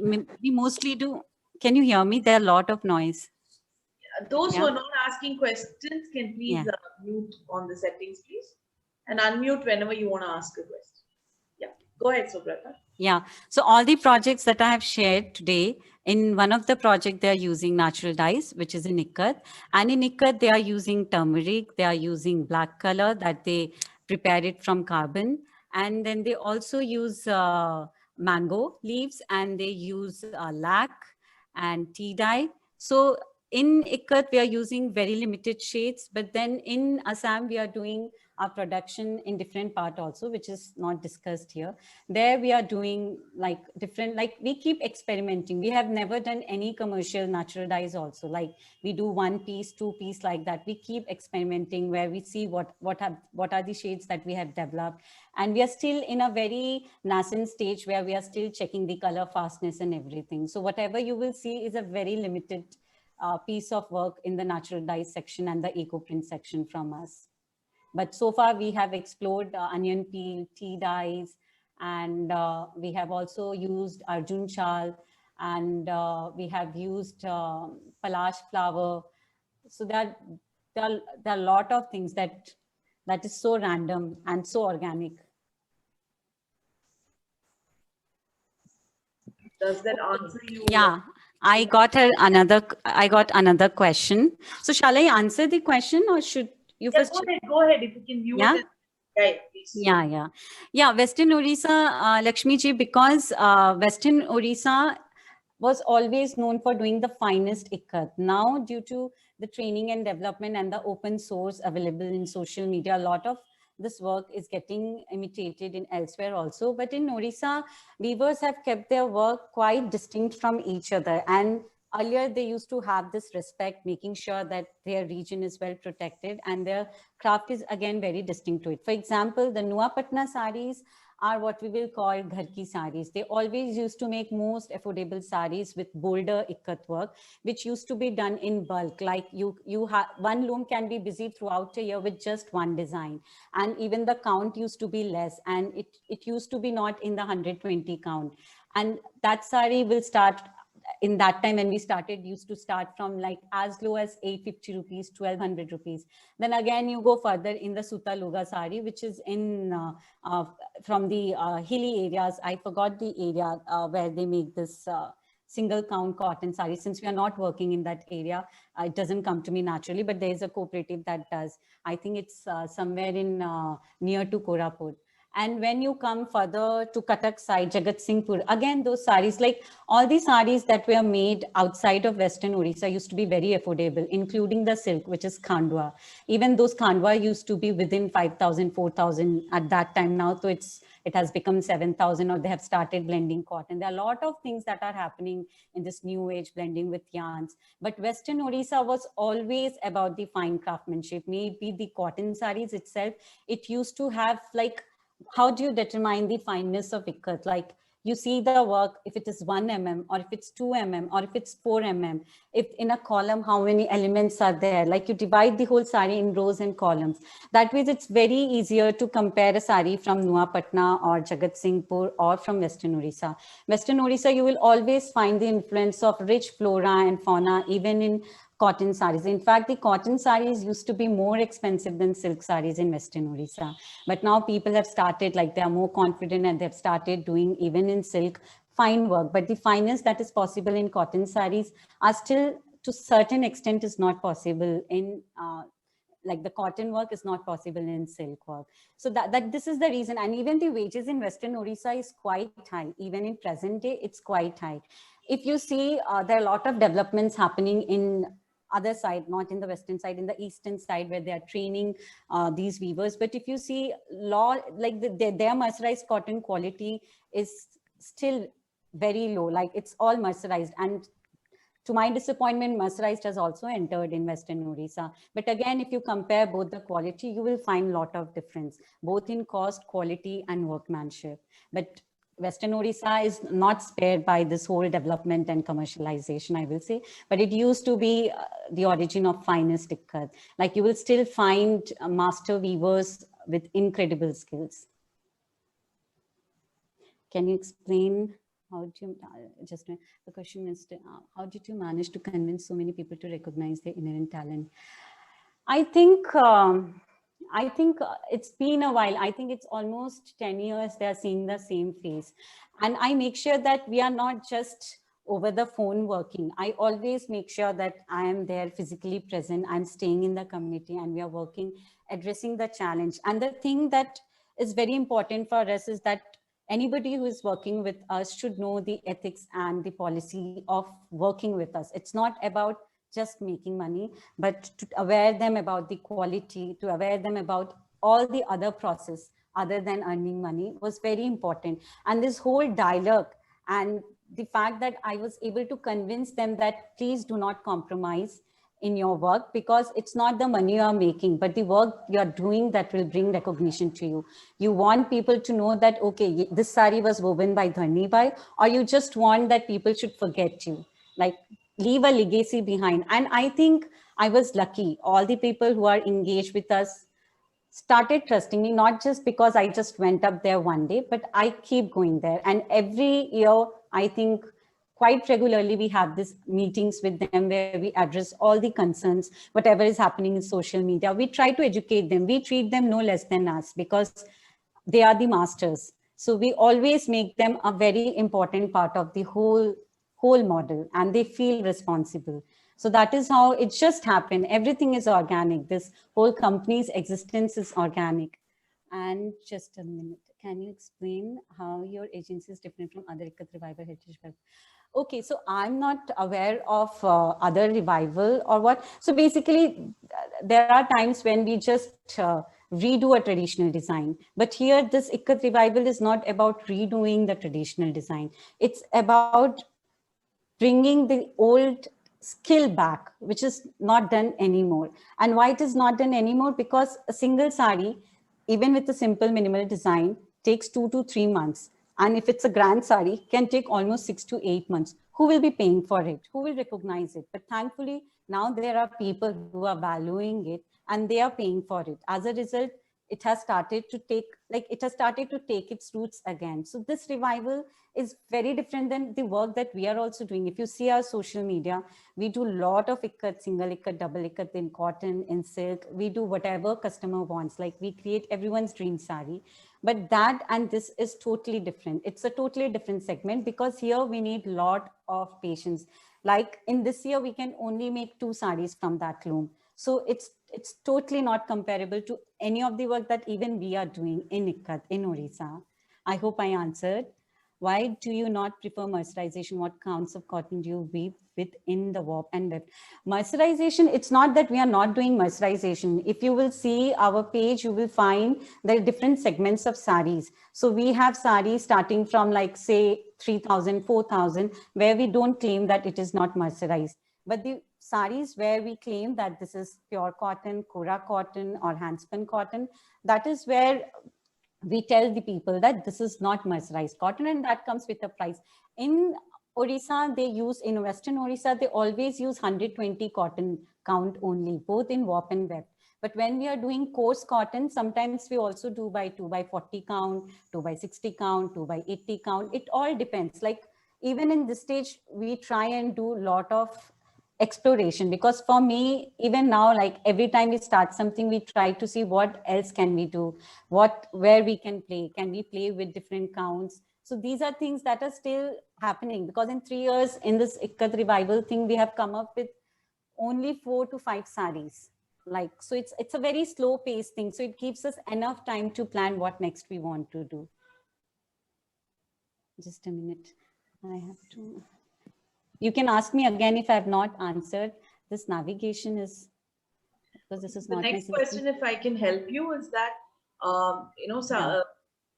mostly do, can you hear me? There are a lot of noise. Those who Yeah. are not asking questions can please Yeah. mute on the settings, please. And unmute whenever you want to ask a question. Yeah, go ahead, Subrata. Yeah. So all the projects that I have shared today, in one of the project, they are using natural dyes, which is in Ikat. And in Ikat, they are using turmeric, they are using black color that they prepare it from carbon. And then they also use mango leaves, and they use lac and tea dye. So in Ikat, we are using very limited shades, but then in Assam, we are doing our production in different part also, which is not discussed here. There we are doing like different, like we keep experimenting. We have never done any commercial natural dyes also. Like we do 1 piece, 2 piece like that. We keep experimenting where we see what are the shades that we have developed. And we are still in a very nascent stage where we are still checking the color fastness and everything. So whatever you will see is a very limited piece of work in the natural dyes section and the eco print section from us. But so far we have explored onion peel, tea dyes, and we have also used Arjun Chal, and we have used Palash flower. So there are a lot of things that is so random and so organic. Does that answer you? Yeah. I got another question. So shall I answer the question, or should you Yeah, first? go ahead. If you can mute Yeah? it. Yeah, please. Yeah. Western Orissa, Lakshmi ji, because Western Orissa was always known for doing the finest ikat. Now, due to the training and development and the open source available in social media, a lot of this work is getting imitated in elsewhere also. But in Orissa, weavers have kept their work quite distinct from each other. And earlier, they used to have this respect, making sure that their region is well protected and their craft is again very distinct to it. For example, the Nuapatna saris are what we will call gharki saris. They always used to make most affordable saris with bolder ikat work, which used to be done in bulk. Like you have one loom can be busy throughout a year with just one design. And even the count used to be less, and it used to be not in the 120 count. And that sari will start in that time when we started, used to start from like as low as 850 rupees, 1200 rupees. Then again, you go further in the Suta Luga sari, which is in from the hilly areas. I forgot the area where they make this single count cotton sari. Since we are not working in that area, it doesn't come to me naturally, but there is a cooperative that does. I think it's somewhere in near to Koraput. And when you come further to Cuttack side, Jagat Singhpur, again, those saris, like all these saris that were made outside of Western Odisha used to be very affordable, including the silk, which is Khandwa. Even those Khandwa used to be within 5,000, 4,000 at that time. Now, so it has become 7,000, or they have started blending cotton. There are a lot of things that are happening in this new age blending with yarns. But Western Odisha was always about the fine craftsmanship. Maybe the cotton saris itself, it used to have like, how do you determine the fineness of ikat? Like you see the work, if it is 1 mm, or if it's 2 mm, or if it's 4 mm, if in a column, how many elements are there? Like you divide the whole sari in rows and columns. That way it's very easier to compare a sari from Nuapatna or Jagat Singhpur or from Western Odisha. Western Odisha, you will always find the influence of rich flora and fauna, even in cotton saris. In fact, the cotton saris used to be more expensive than silk saris in Western Odisha. But now people have started, like they are more confident and they've started doing even in silk fine work. But the fineness that is possible in cotton saris are still to certain extent is not possible in like the cotton work is not possible in silk work. So that this is the reason. And even the wages in Western Odisha is quite high. Even in present day, it's quite high. If you see, there are a lot of developments happening in other side, not in the Western side, in the Eastern side, where they are training these weavers. But if you see like their mercerized cotton quality is still very low, like it's all mercerized. And to my disappointment, mercerized has also entered in Western Odisha. But again, if you compare both the quality, you will find a lot of difference, both in cost, quality, and workmanship. But Western Odisha is not spared by this whole development and commercialization, I will say. But it used to be the origin of finest ikkat. Like you will still find master weavers with incredible skills. Can you explain? How do you, just the question is, how did you manage to convince so many people to recognize their inherent talent? I think it's been a while. I think it's almost 10 years they're seeing the same face. And I make sure that we are not just over the phone working. I always make sure that I am there physically present. I'm staying in the community and we are working, addressing the challenge. And the thing that is very important for us is that anybody who is working with us should know the ethics and the policy of working with us. It's not about just making money, but to aware them about the quality, to aware them about all the other process other than earning money was very important. And this whole dialogue and the fact that I was able to convince them that please do not compromise in your work, because it's not the money you are making, but the work you're doing that will bring recognition to you. You want people to know that, okay, this sari was woven by Dharni Bhai, or you just want that people should forget you, like leave a legacy behind. And I think I was lucky. All the people who are engaged with us started trusting me, not just because I just went up there one day, but I keep going there. And every year, I think quite regularly, we have these meetings with them where we address all the concerns, whatever is happening in social media. We try to educate them. We treat them no less than us because they are the masters. So we always make them a very important part of the whole model, and they feel responsible. So that is how it just happened. Everything is organic. This whole company's existence is organic. And just a minute, can you explain how your agency is different from other Ikat Revival Heritage Web? Okay, so I'm not aware of other revival or what. So basically, there are times when we just redo a traditional design. But here, this Ikat Revival is not about redoing the traditional design. It's about bringing the old skill back, which is not done anymore. And why it is not done anymore? Because a single sari, even with a simple minimal design, takes 2 to 3 months. And if it's a grand sari, can take almost 6 to 8 months. Who will be paying for it? Who will recognize it? But thankfully, now there are people who are valuing it and they are paying for it. As a result, it has started to take its roots again. So this revival is very different than the work that we are also doing. If you see our social media, we do a lot of ikat, single ikat, double ikat in cotton, in silk. We do whatever customer wants. Like we create everyone's dream sari. But that and this is totally different. It's a totally different segment because here we need a lot of patience. Like in this year, we can only make 2 saris from that loom. So it's it's totally not comparable to any of the work that even we are doing in Ikkat, in Orissa. I hope I answered. Why do you not prefer mercerization? What counts of cotton do you weave within the warp and weft? Mercerization, it's not that we are not doing mercerization. If you will see our page, you will find there are different segments of saris. So we have saris starting from like say 3,000, 4,000, where we don't claim that it is not mercerized. But the saris where we claim that this is pure cotton, Kora cotton or handspun cotton, that is where we tell the people that this is not mercerized cotton, and that comes with a price. In Orissa, they use, in Western Orissa, they always use 120 cotton count only, both in warp and weft. But when we are doing coarse cotton, sometimes we also do by 2 by 40 count, 2 by 60 count, 2 by 80 count. It all depends. Like even in this stage, we try and do a lot of exploration, because for me, even now, like every time we start something, we try to see what else can we do, where we can we play with different counts. So these are things that are still happening, because in 3 years in this Ikkat revival thing, we have come up with only 4 to 5 saris. Like, so it's a very slow paced thing. So it gives us enough time to plan what next we want to do. Just a minute. I have to. You can ask me again if I have not answered. This navigation is, because this is the not next my question, if I can help you, is that Yeah.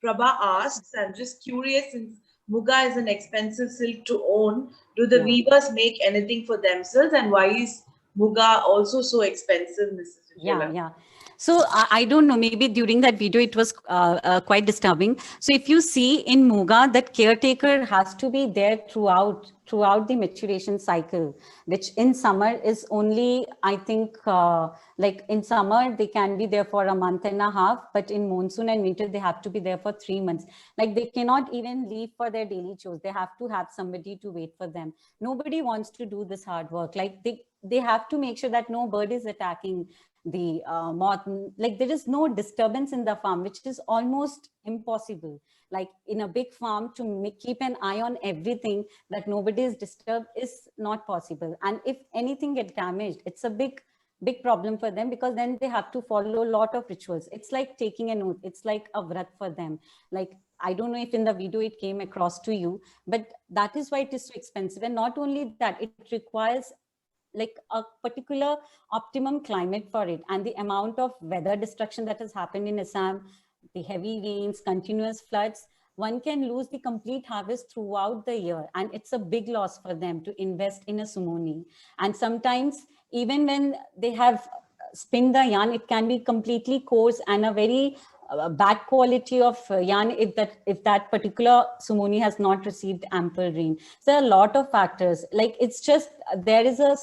Prabha asks, I'm just curious, since Muga is an expensive silk to own, do the Yeah. weavers make anything for themselves, and why is Muga also so expensive, Mrs. Vijayalakshmi? Yeah. So I don't know, maybe during that video, it was quite disturbing. So if you see in Muga, that caretaker has to be there throughout the maturation cycle, which in summer is only, I think, like in summer, they can be there for a month and a half, but in monsoon and winter, they have to be there for 3 months. Like they cannot even leave for their daily chores. They have to have somebody to wait for them. Nobody wants to do this hard work. Like they have to make sure that no bird is attacking the moth. Like there is no disturbance in the farm, which is almost impossible. Like in a big farm, to keep an eye on everything, that nobody is disturbed, is not possible. And if anything gets damaged, it's a big problem for them, because then they have to follow a lot of rituals. It's like taking an oath. It's like a vrat for them. Like, I don't know if in the video it came across to you, but that is why it is so expensive. And not only that, it requires like a particular optimum climate for it, and the amount of weather destruction that has happened in Assam, the heavy rains, continuous floods, one can lose the complete harvest throughout the year, and it's a big loss for them to invest in a sumoni. And sometimes even when they have spin the yarn, it can be completely coarse and a very bad quality of yarn if that particular sumoni has not received ample rain. So there are a lot of factors. Like it's just, there's a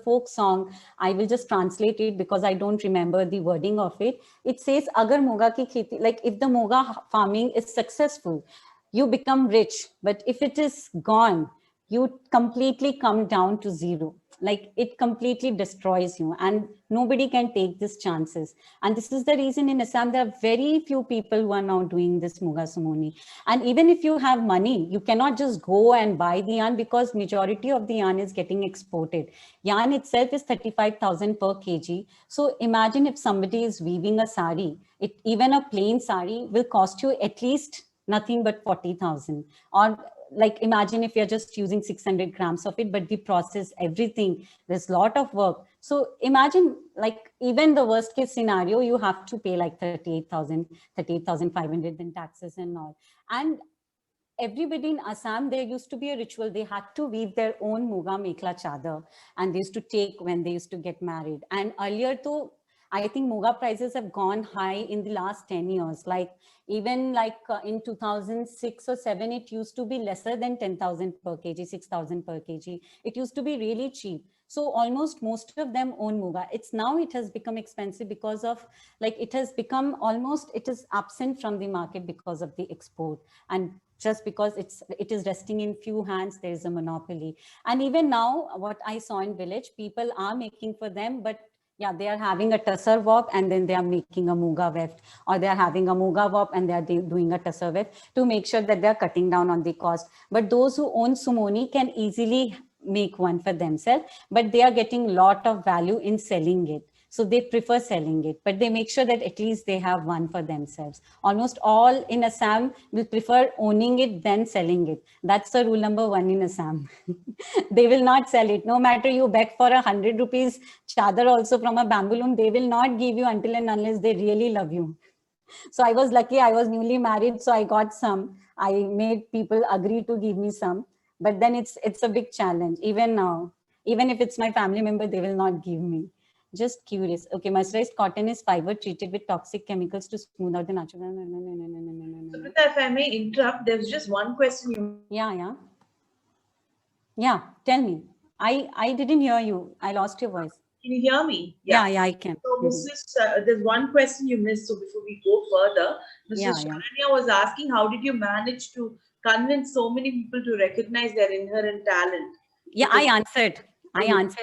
folk song. I will just translate it because I don't remember the wording of it. It says, Agar moga ki kheti, like if the moga farming is successful, you become rich. But if it is gone, you completely come down to zero. Like it completely destroys you, and nobody can take these chances. And this is the reason in Assam, there are very few people who are now doing this Muga Sumoni. And even if you have money, you cannot just go and buy the yarn, because majority of the yarn is getting exported. Yarn itself is 35,000 per kg. So imagine if somebody is weaving a sari, even a plain sari will cost you at least nothing but 40,000. Or like imagine if you're just using 600 grams of it, but the process, everything, there's a lot of work. So imagine, like even the worst case scenario, you have to pay like 38,500 in taxes and all. And everybody in Assam, there used to be a ritual. They had to weave their own Muga Mekla Chadar, and they used to take when they used to get married. And earlier too, I think Muga prices have gone high in the last 10 years. Like even like in 2006 or 7, it used to be lesser than 10,000 per kg, 6,000 per kg. It used to be really cheap. So almost most of them own Muga. It has become expensive because of, like, it has become almost, it is absent from the market because of the export. And just because it is resting in few hands, there is a monopoly. And even now, what I saw in village, people are making for them, but yeah, they are having a tussar warp and then they are making a Muga weft, or they are having a Muga warp and they are doing a tussar weft to make sure that they are cutting down on the cost. But those who own Sumoni can easily make one for themselves, but they are getting a lot of value in selling it. So they prefer selling it, but they make sure that at least they have one for themselves. Almost all in Assam will prefer owning it than selling it. That's the rule number one in Assam. They will not sell it. No matter you beg for 100 rupees chadar also from a bamboo loom, they will not give you until and unless they really love you. So I was lucky, I was newly married, so I got some. I made people agree to give me some, but then it's a big challenge. Even now, even if it's my family member, they will not give me. Just curious. Okay, mercerized cotton is fiber treated with toxic chemicals to smooth out the natural. Subrata, if I may interrupt, there's just one question you. Yeah, tell me. I didn't hear you. I lost your voice. Can you hear me? Yeah, I can. So, there's one question you missed. So before we go further, Mrs. Sharanya was asking, how did you manage to convince so many people to recognize their inherent talent? Yeah, I answered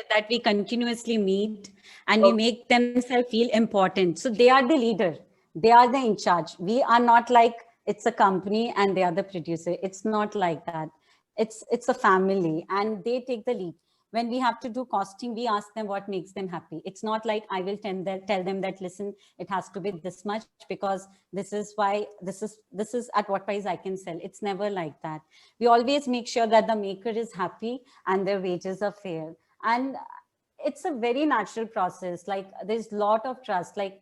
that we continuously meet and we make themselves feel important. So they are the leader. They are the in charge. We are not like it's a company and they are the producer. It's not like that. It's a family and they take the lead. When we have to do costing, we ask them what makes them happy. It's not like I will tell them that, listen, it has to be this much because this is why this is at what price I can sell. It's never like that. We always make sure that the maker is happy and their wages are fair. And it's a very natural process. Like there's a lot of trust. Like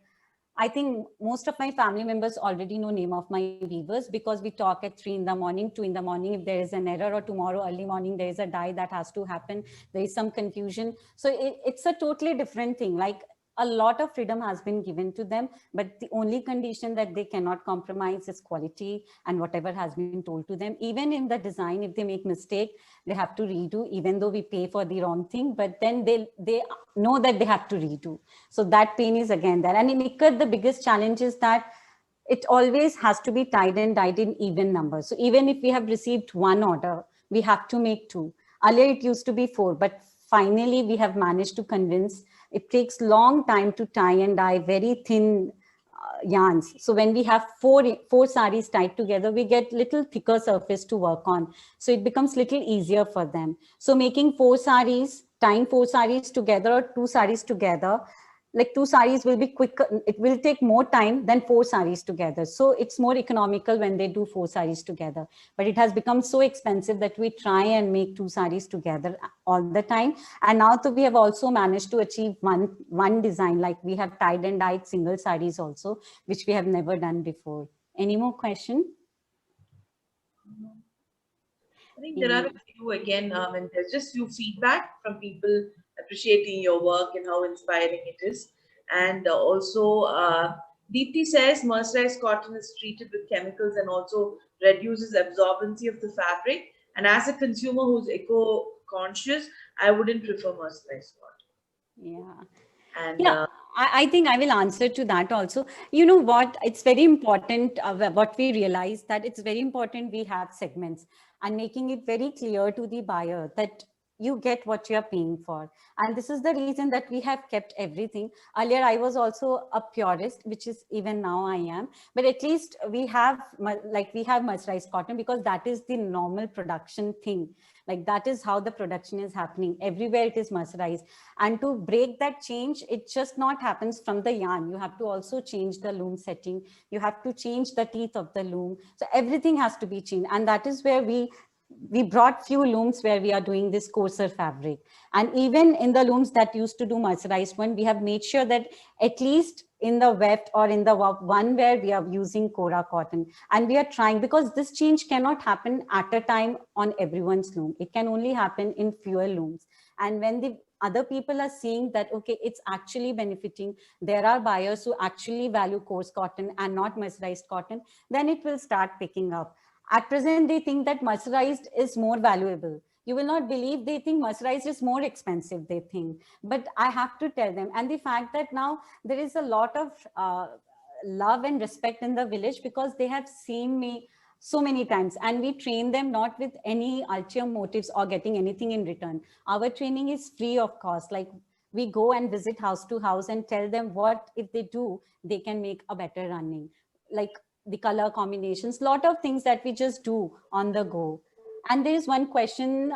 I think most of my family members already know name of my weavers because we talk at 3 in the morning, 2 in the morning. If there is an error or tomorrow early morning, there is a dye that has to happen. There is some confusion. So it's a totally different thing. Like a lot of freedom has been given to them, but the only condition that they cannot compromise is quality and whatever has been told to them. Even in the design, if they make mistake, they have to redo, even though we pay for the wrong thing, but then they know that they have to redo. So that pain is again there. And in Ikat, the biggest challenge is that it always has to be tied and dyed in even numbers. So even if we have received one order, we have to make 2. Earlier it used to be 4, but finally we have managed to convince. It takes long time to tie and dye very thin yarns. So when we have four saris tied together, we get little thicker surface to work on. So it becomes little easier for them. So making 4 saris, tying 4 saris together or 2 saris together, like 2 saris will be quicker. It will take more time than 4 saris together. So it's more economical when they do 4 saris together. But it has become so expensive that we try and make 2 saris together all the time. And now we have also managed to achieve one design, like we have tied and dyed single saris also, which we have never done before. Any more question? I think there are a few again, and there's just few feedback from people appreciating your work and how inspiring it is. And also, Deepthi says mercerized cotton is treated with chemicals and also reduces absorbency of the fabric. And as a consumer who's eco-conscious, I wouldn't prefer mercerized cotton. Yeah. And I think I will answer to that also. You know what? It's very important what we realize, that it's very important we have segments and making it very clear to the buyer that you get what you're paying for. And this is the reason that we have kept everything. Earlier, I was also a purist, which is even now I am, but at least we have mercerized cotton because that is the normal production thing. Like that is how the production is happening. Everywhere it is mercerized. And to break that change, it just not happens from the yarn. You have to also change the loom setting. You have to change the teeth of the loom. So everything has to be changed. And that is where we brought few looms where we are doing this coarser fabric. And even in the looms that used to do mercerized one, we have made sure that at least in the weft or in the one where we are using Cora cotton. And we are trying, because this change cannot happen at a time on everyone's loom. It can only happen in fewer looms. And when the other people are seeing that, okay, it's actually benefiting, there are buyers who actually value coarse cotton and not mercerized cotton, then it will start picking up. At present, they think that mercerized is more valuable. You will not believe, they think mercerized is more expensive, they think. But I have to tell them. And the fact that now there is a lot of love and respect in the village because they have seen me so many times, and we train them not with any ulterior motives or getting anything in return. Our training is free of cost. Like we go and visit house to house and tell them what if they do, they can make a better running. Like the color combinations, lot of things that we just do on the go. And there is one question,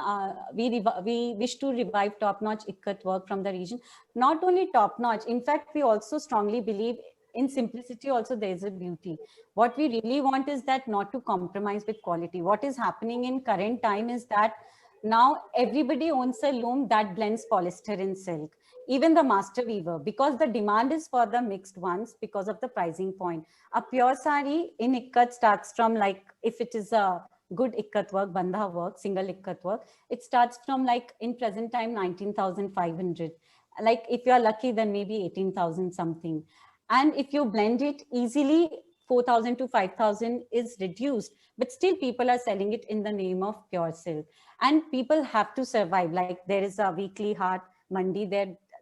we wish to revive top-notch ikat work from the region. Not only top-notch, in fact, we also strongly believe in simplicity also there is a beauty. What we really want is that not to compromise with quality. What is happening in current time is that now everybody owns a loom that blends polyester and silk, even the master weaver, because the demand is for the mixed ones because of the pricing point. A pure sari in ikat starts from, like, if it is a good ikat work, bandha work, single ikat work, it starts from, like, in present time 19,500. Like if you're lucky, then maybe 18,000 something. And if you blend it easily, 4,000 to 5,000 is reduced, but still people are selling it in the name of pure silk. And people have to survive. Like there is a weekly heart mandi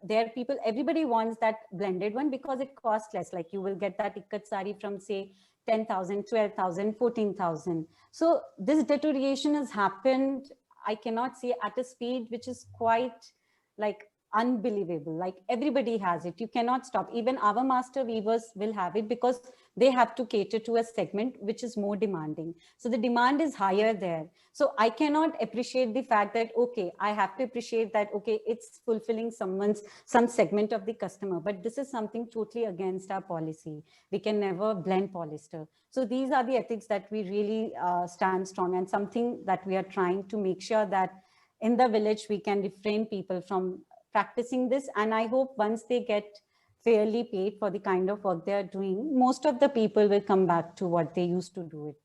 there people, everybody wants that blended one because it costs less. Like you will get that ikat sari from, say, 10,000, 12,000, 14,000. So this deterioration has happened, I cannot say, at a speed which is quite like unbelievable. Like everybody has it. You cannot stop. Even our master weavers will have it because they have to cater to a segment which is more demanding. So the demand is higher there. So I cannot appreciate the fact that, okay, I have to appreciate that, okay, it's fulfilling some segment of the customer, but this is something totally against our policy. We can never blend polyester. So these are the ethics that we really stand strong, and something that we are trying to make sure that in the village we can refrain people from practicing this. And I hope once they get fairly paid for the kind of work they are doing, most of the people will come back to what they used to do it.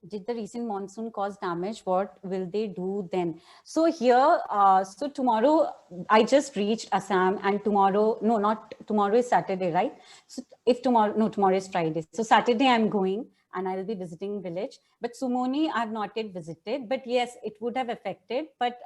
Did the recent monsoon cause damage? What will they do then? So here, so tomorrow, I just reached Assam, and tomorrow, no, not tomorrow is Saturday, right? So if tomorrow, no, tomorrow is Friday. So Saturday I'm going and I'll be visiting village. But Sumoni I've not yet visited, but yes, it would have affected. But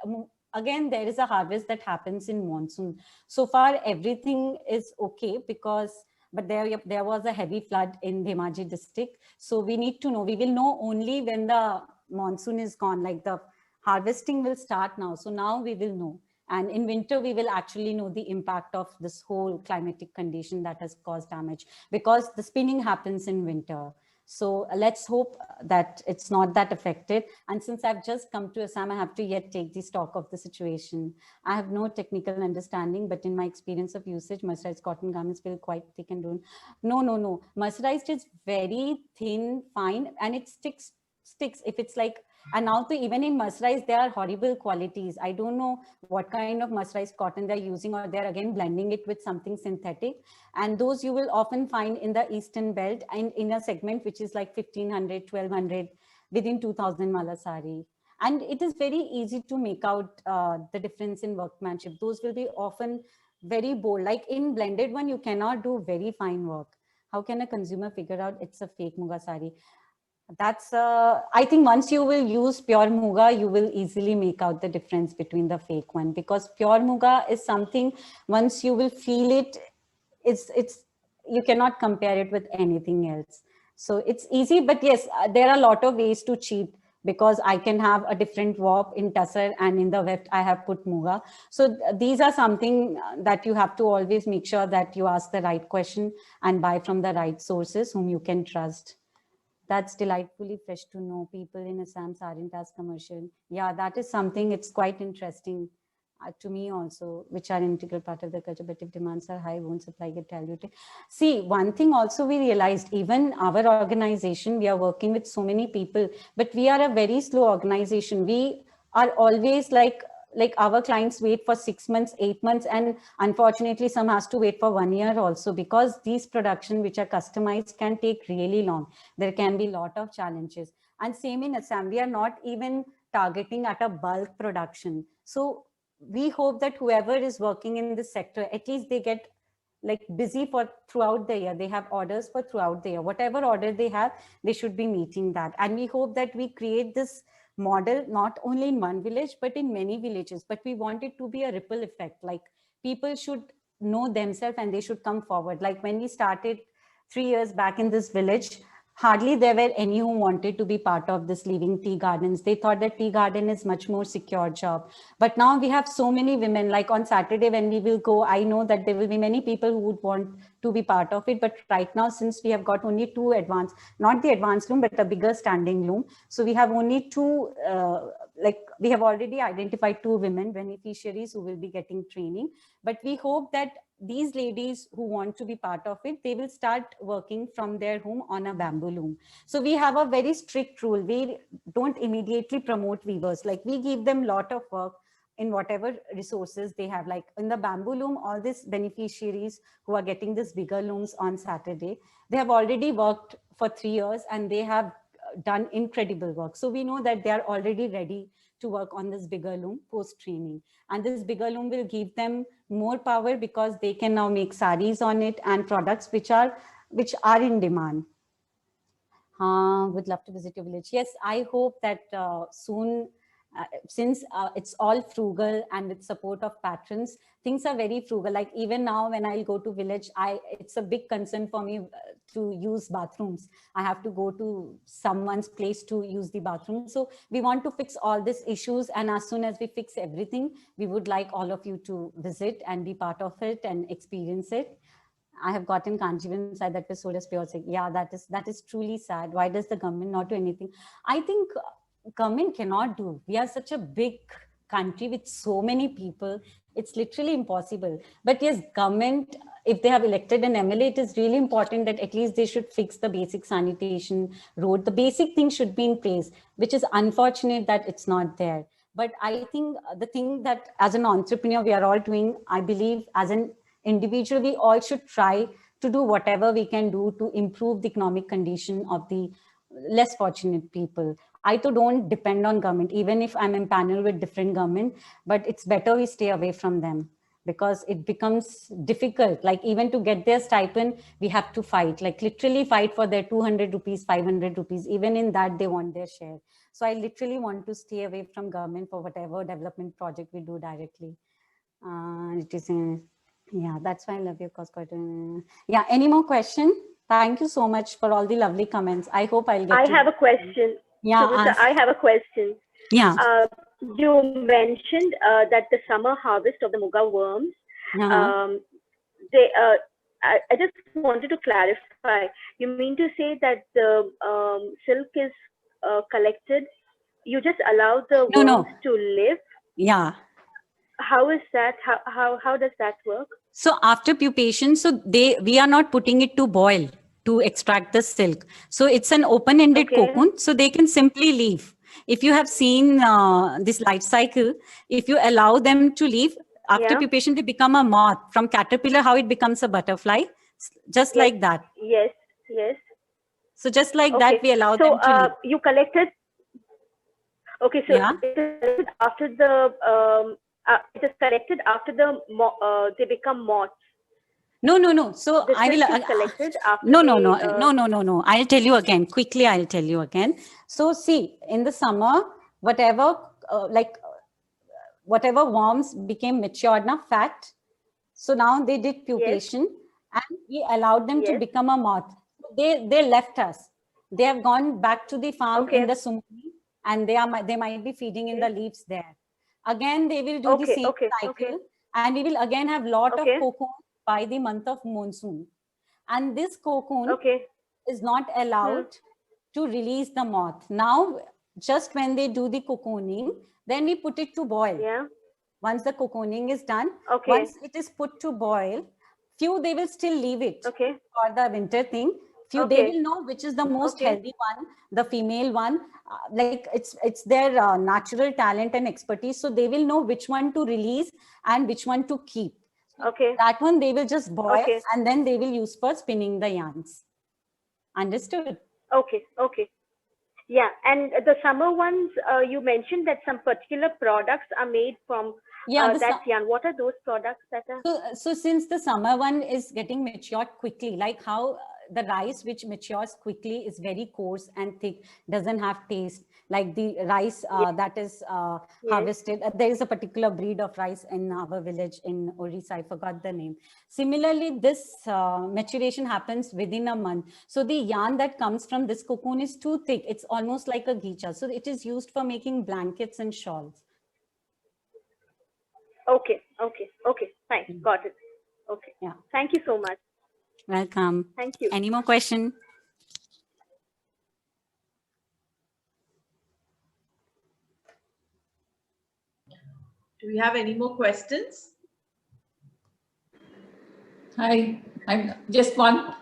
again, there is a harvest that happens in monsoon. So far, everything is okay because, but there was a heavy flood in Dhemaji district. So we need to know, we will know only when the monsoon is gone, like the harvesting will start now. So now we will know. And in winter, we will actually know the impact of this whole climatic condition that has caused damage, because the spinning happens in winter. So let's hope that it's not that affected. And since I've just come to Assam, I have to yet take the stock of the situation. I have no technical understanding, but in my experience of usage, mercerized cotton garments feel quite thick and done. No. Mercerized is very thin, fine, and it sticks if it's like, and now even in mercerized, there are horrible qualities. I don't know what kind of mercerized cotton they're using, or they're again blending it with something synthetic. And those you will often find in the Eastern belt and in a segment which is like 1,500, 1,200, within 2,000 Malasari. And it is very easy to make out the difference in workmanship. Those will be often very bold. Like in blended one, you cannot do very fine work. How can a consumer figure out it's a fake Muga sari? That's, I think once you will use pure Muga, you will easily make out the difference between the fake one, because pure Muga is something, once you will feel it, you cannot compare it with anything else. So it's easy, but yes, there are a lot of ways to cheat, because I can have a different warp in tussar and in the weft I have put Muga. So these are something that you have to always make sure that you ask the right question and buy from the right sources whom you can trust. That's delightfully fresh to know. People in Assam aren't as commercial. Yeah, that is something, it's quite interesting to me also, which are integral part of the culture. But if demands are high, won't supply get diluted. See, one thing also we realized, even our organization, we are working with so many people, but we are a very slow organization. We are always like our clients wait for 6 months, 8 months, and unfortunately some has to wait for 1 year also, because these production which are customized can take really long. There can be a lot of challenges. And same in Assam, we are not even targeting at a bulk production. So we hope that whoever is working in this sector, at least they get like busy for throughout the year. They have orders for throughout the year. Whatever order they have, they should be meeting that. And we hope that we create this model not only in one village but in many villages. But we want it to be a ripple effect. Like people should know themselves and they should come forward. Like when we started 3 years back in this village, hardly there were any who wanted to be part of this Living Tea Gardens. They thought that tea garden is much more secure job. But now we have so many women, like on Saturday when we will go, I know that there will be many people who would want to be part of it. But right now, since we have got only two advanced, not the advanced loom, but a bigger standing loom. So we have only two, we have already identified two women beneficiaries who will be getting training. But we hope that these ladies who want to be part of it, they will start working from their home on a bamboo loom. So we have a very strict rule. We don't immediately promote weavers. Like we give them a lot of work in whatever resources they have. Like in the bamboo loom, all these beneficiaries who are getting these bigger looms on Saturday, they have already worked for 3 years and they have done incredible work. So we know that they are already ready to work on this bigger loom post training. And this bigger loom will give them more power because they can now make saris on it and products which are in demand. Would love to visit your village. Yes, I hope that soon, since it's all frugal and with support of patrons, things are very frugal. Like even now when I'll go to village, it's a big concern for me to use bathrooms. I have to go to someone's place to use the bathroom. So we want to fix all these issues. And as soon as we fix everything, we would like all of you to visit and be part of it and experience it. I have gotten Kanjivan side that was sold as pure silk. Yeah, that is truly sad. Why does the government not do anything? I think government cannot do. We are such a big country with so many people. It's literally impossible. But yes, government, if they have elected an MLA, it is really important that at least they should fix the basic sanitation, road. The basic things should be in place, which is unfortunate that it's not there. But I think the thing that as an entrepreneur, we are all doing, I believe as an individual, we all should try to do whatever we can do to improve the economic condition of the less fortunate people. I too don't depend on government, even if I'm in panel with different government, but it's better we stay away from them because it becomes difficult. Like even to get their stipend, we have to fight, like literally fight for their 200 rupees, 500 rupees. Even in that, they want their share. So I literally want to stay away from government for whatever development project we do directly. It is yeah, that's why I love your cause. Yeah, any more question? Thank you so much for all the lovely comments. I hope I'll get I have a question. Yeah, Subrata, I have a question. Yeah. You mentioned that the summer harvest of the Muga worms, I just wanted to clarify. You mean to say that the silk is collected, you just allow the worms to live? Yeah. How is that? How does that work? So after pupation, we are not putting it to boil to extract the silk. So it's an open-ended cocoon, so they can simply leave. If you have seen this life cycle, if you allow them to leave, after pupation, they become a moth. From caterpillar, how it becomes a butterfly, just like that. Yes. So just like that, we allow them to leave. You collected. Okay, so after the it is collected after they become moths. No. So I will collected after no. I'll tell you again quickly. I'll tell you again. So see, in the summer, whatever worms became matured, fat. So now they did pupation, and we allowed them to become a moth. They left us. They have gone back to the farm in the Sumuni, and they might be feeding in the leaves there. Again, they will do the same cycle, and we will again have lot of cocoon by the month of monsoon. And this cocoon is not allowed to release the moth. Now, just when they do the cocooning, then we put it to boil. Yeah. Once the cocooning is done, once it is put to boil, few they will still leave it for the winter thing. Few they will know which is the most healthy one, the female one. Like it's their natural talent and expertise, so they will know which one to release and which one to keep. That one they will just boil and then they will use for spinning the yarns. Understood? Okay. Yeah, and the summer ones, you mentioned that some particular products are made from that yarn. What are those products that are? So since the summer one is getting matured quickly, like how the rice which matures quickly is very coarse and thick, doesn't have taste. like the rice that is harvested. There is a particular breed of rice in our village in Orissa. I forgot the name. Similarly, this maturation happens within a month. So the yarn that comes from this cocoon is too thick. It's almost like a ghicha. So it is used for making blankets and shawls. Okay. Fine. Got it. Okay. Yeah. Thank you so much. Welcome. Thank you. Any more question? Do we have any more questions? Hi, I'm just one.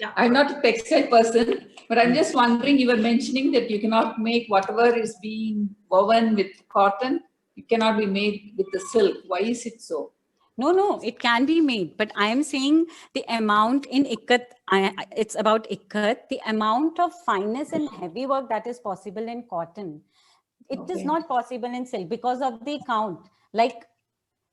Yeah. I'm not a textile person, but I'm just wondering, you were mentioning that you cannot make whatever is being woven with cotton, it cannot be made with the silk. Why is it so? No, it can be made, but I am saying the amount in ikat, it's about ikat, the amount of fineness and heavy work that is possible in cotton. It is not possible in silk because of the count. Like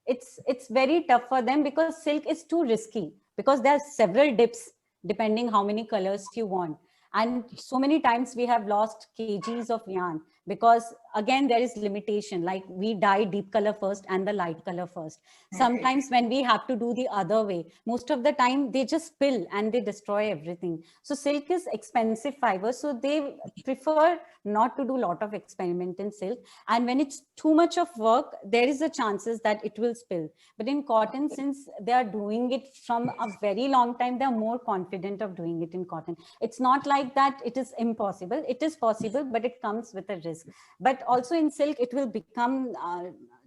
it's very tough for them because silk is too risky, because there are several dips depending how many colors you want. And so many times we have lost kgs of yarn because again, there is limitation, like we dye deep color first and the light color first. Sometimes when we have to do the other way, most of the time they just spill and they destroy everything. So silk is expensive fiber. So they prefer not to do a lot of experiment in silk. And when it's too much of work, there is a chances that it will spill. But in cotton, since they are doing it from a very long time, they're more confident of doing it in cotton. It's not like that it is impossible. It is possible, but it comes with a risk. But also in silk, it will become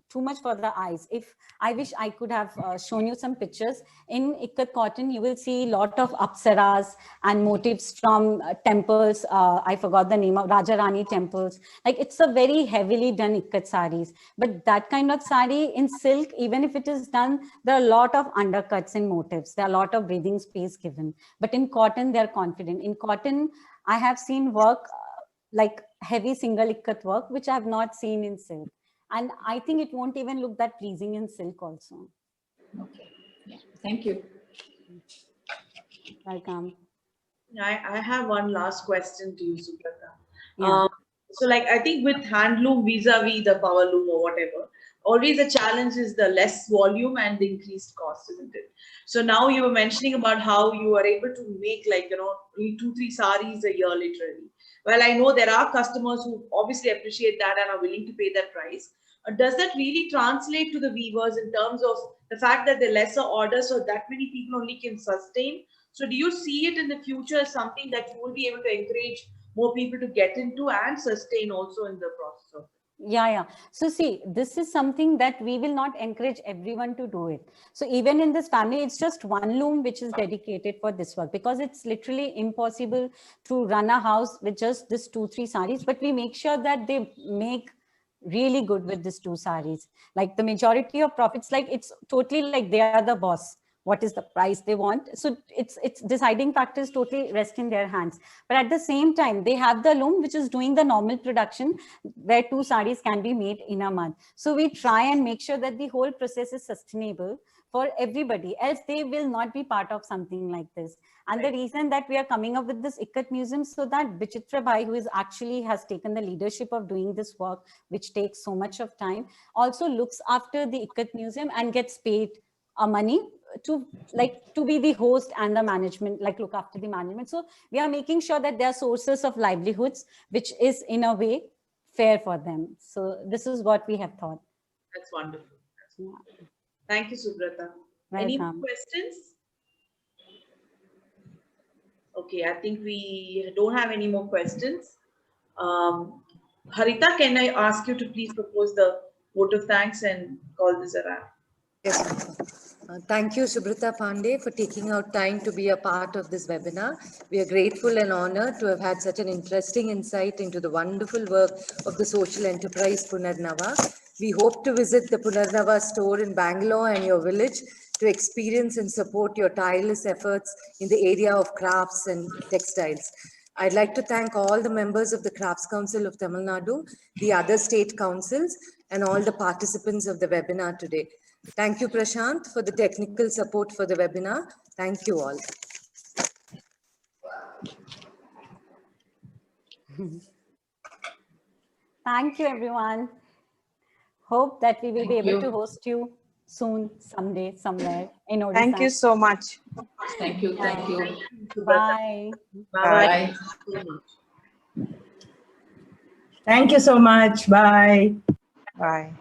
too much for the eyes. If I wish I could have shown you some pictures. In ikat cotton, you will see a lot of apsaras and motifs from temples. I forgot the name of Raja Rani temples. Like it's a very heavily done ikat saris. But that kind of sari in silk, even if it is done, there are a lot of undercuts in motifs. There are a lot of breathing space given. But in cotton, they're confident. In cotton, I have seen work like heavy single ikat work, which I have not seen in silk. And I think it won't even look that pleasing in silk also. Okay. Yeah. Thank you. Welcome. I have one last question to you, Subrata. Yeah. So like, I think with handloom vis-a-vis the power loom or whatever, always the challenge is the less volume and the increased cost, isn't it? So now you were mentioning about how you are able to make like, only 2-3 saris a year, literally. Well, I know there are customers who obviously appreciate that and are willing to pay that price. Does that really translate to the weavers in terms of the fact that the lesser orders, so that many people only can sustain? So do you see it in the future as something that you will be able to encourage more people to get into and sustain also in the process of it? Yeah. So see, this is something that we will not encourage everyone to do it. So even in this family, it's just one loom which is dedicated for this work, because it's literally impossible to run a house with just this 2-3 saris. But we make sure that they make really good with these 2 saris. Like the majority of profits, like it's totally like they are the boss. What is the price they want? So it's deciding factors totally rest in their hands. But at the same time, they have the loom which is doing the normal production where 2 saris can be made in a month. So we try and make sure that the whole process is sustainable for everybody, else they will not be part of something like this. And the reason that we are coming up with this Ikat Museum, so that Bichitra Bhai, who is actually has taken the leadership of doing this work, which takes so much of time, also looks after the Ikat Museum and gets paid money to be the host and the management, like look after the management. So we are making sure that there are sources of livelihoods, which is in a way fair for them. So this is what we have thought. That's wonderful. Thank you, Subrata. Welcome. Any more questions? Okay, I think we don't have any more questions. Harita, can I ask you to please propose the vote of thanks and call this a wrap? Yes. Thank you, Subrata Pandey, for taking out time to be a part of this webinar. We are grateful and honored to have had such an interesting insight into the wonderful work of the social enterprise Punarnava. We hope to visit the Punarnava store in Bangalore and your village to experience and support your tireless efforts in the area of crafts and textiles. I'd like to thank all the members of the Crafts Council of Tamil Nadu, the other state councils, and all the participants of the webinar today. Thank you, Prashant, for the technical support for the webinar. Thank you all. Thank you, everyone. Hope that we will be able to host you soon, someday, somewhere in Odisha. Thank you so much. Thank you. Thank you. Bye. Bye. Bye. Thank you so much. Bye. Bye.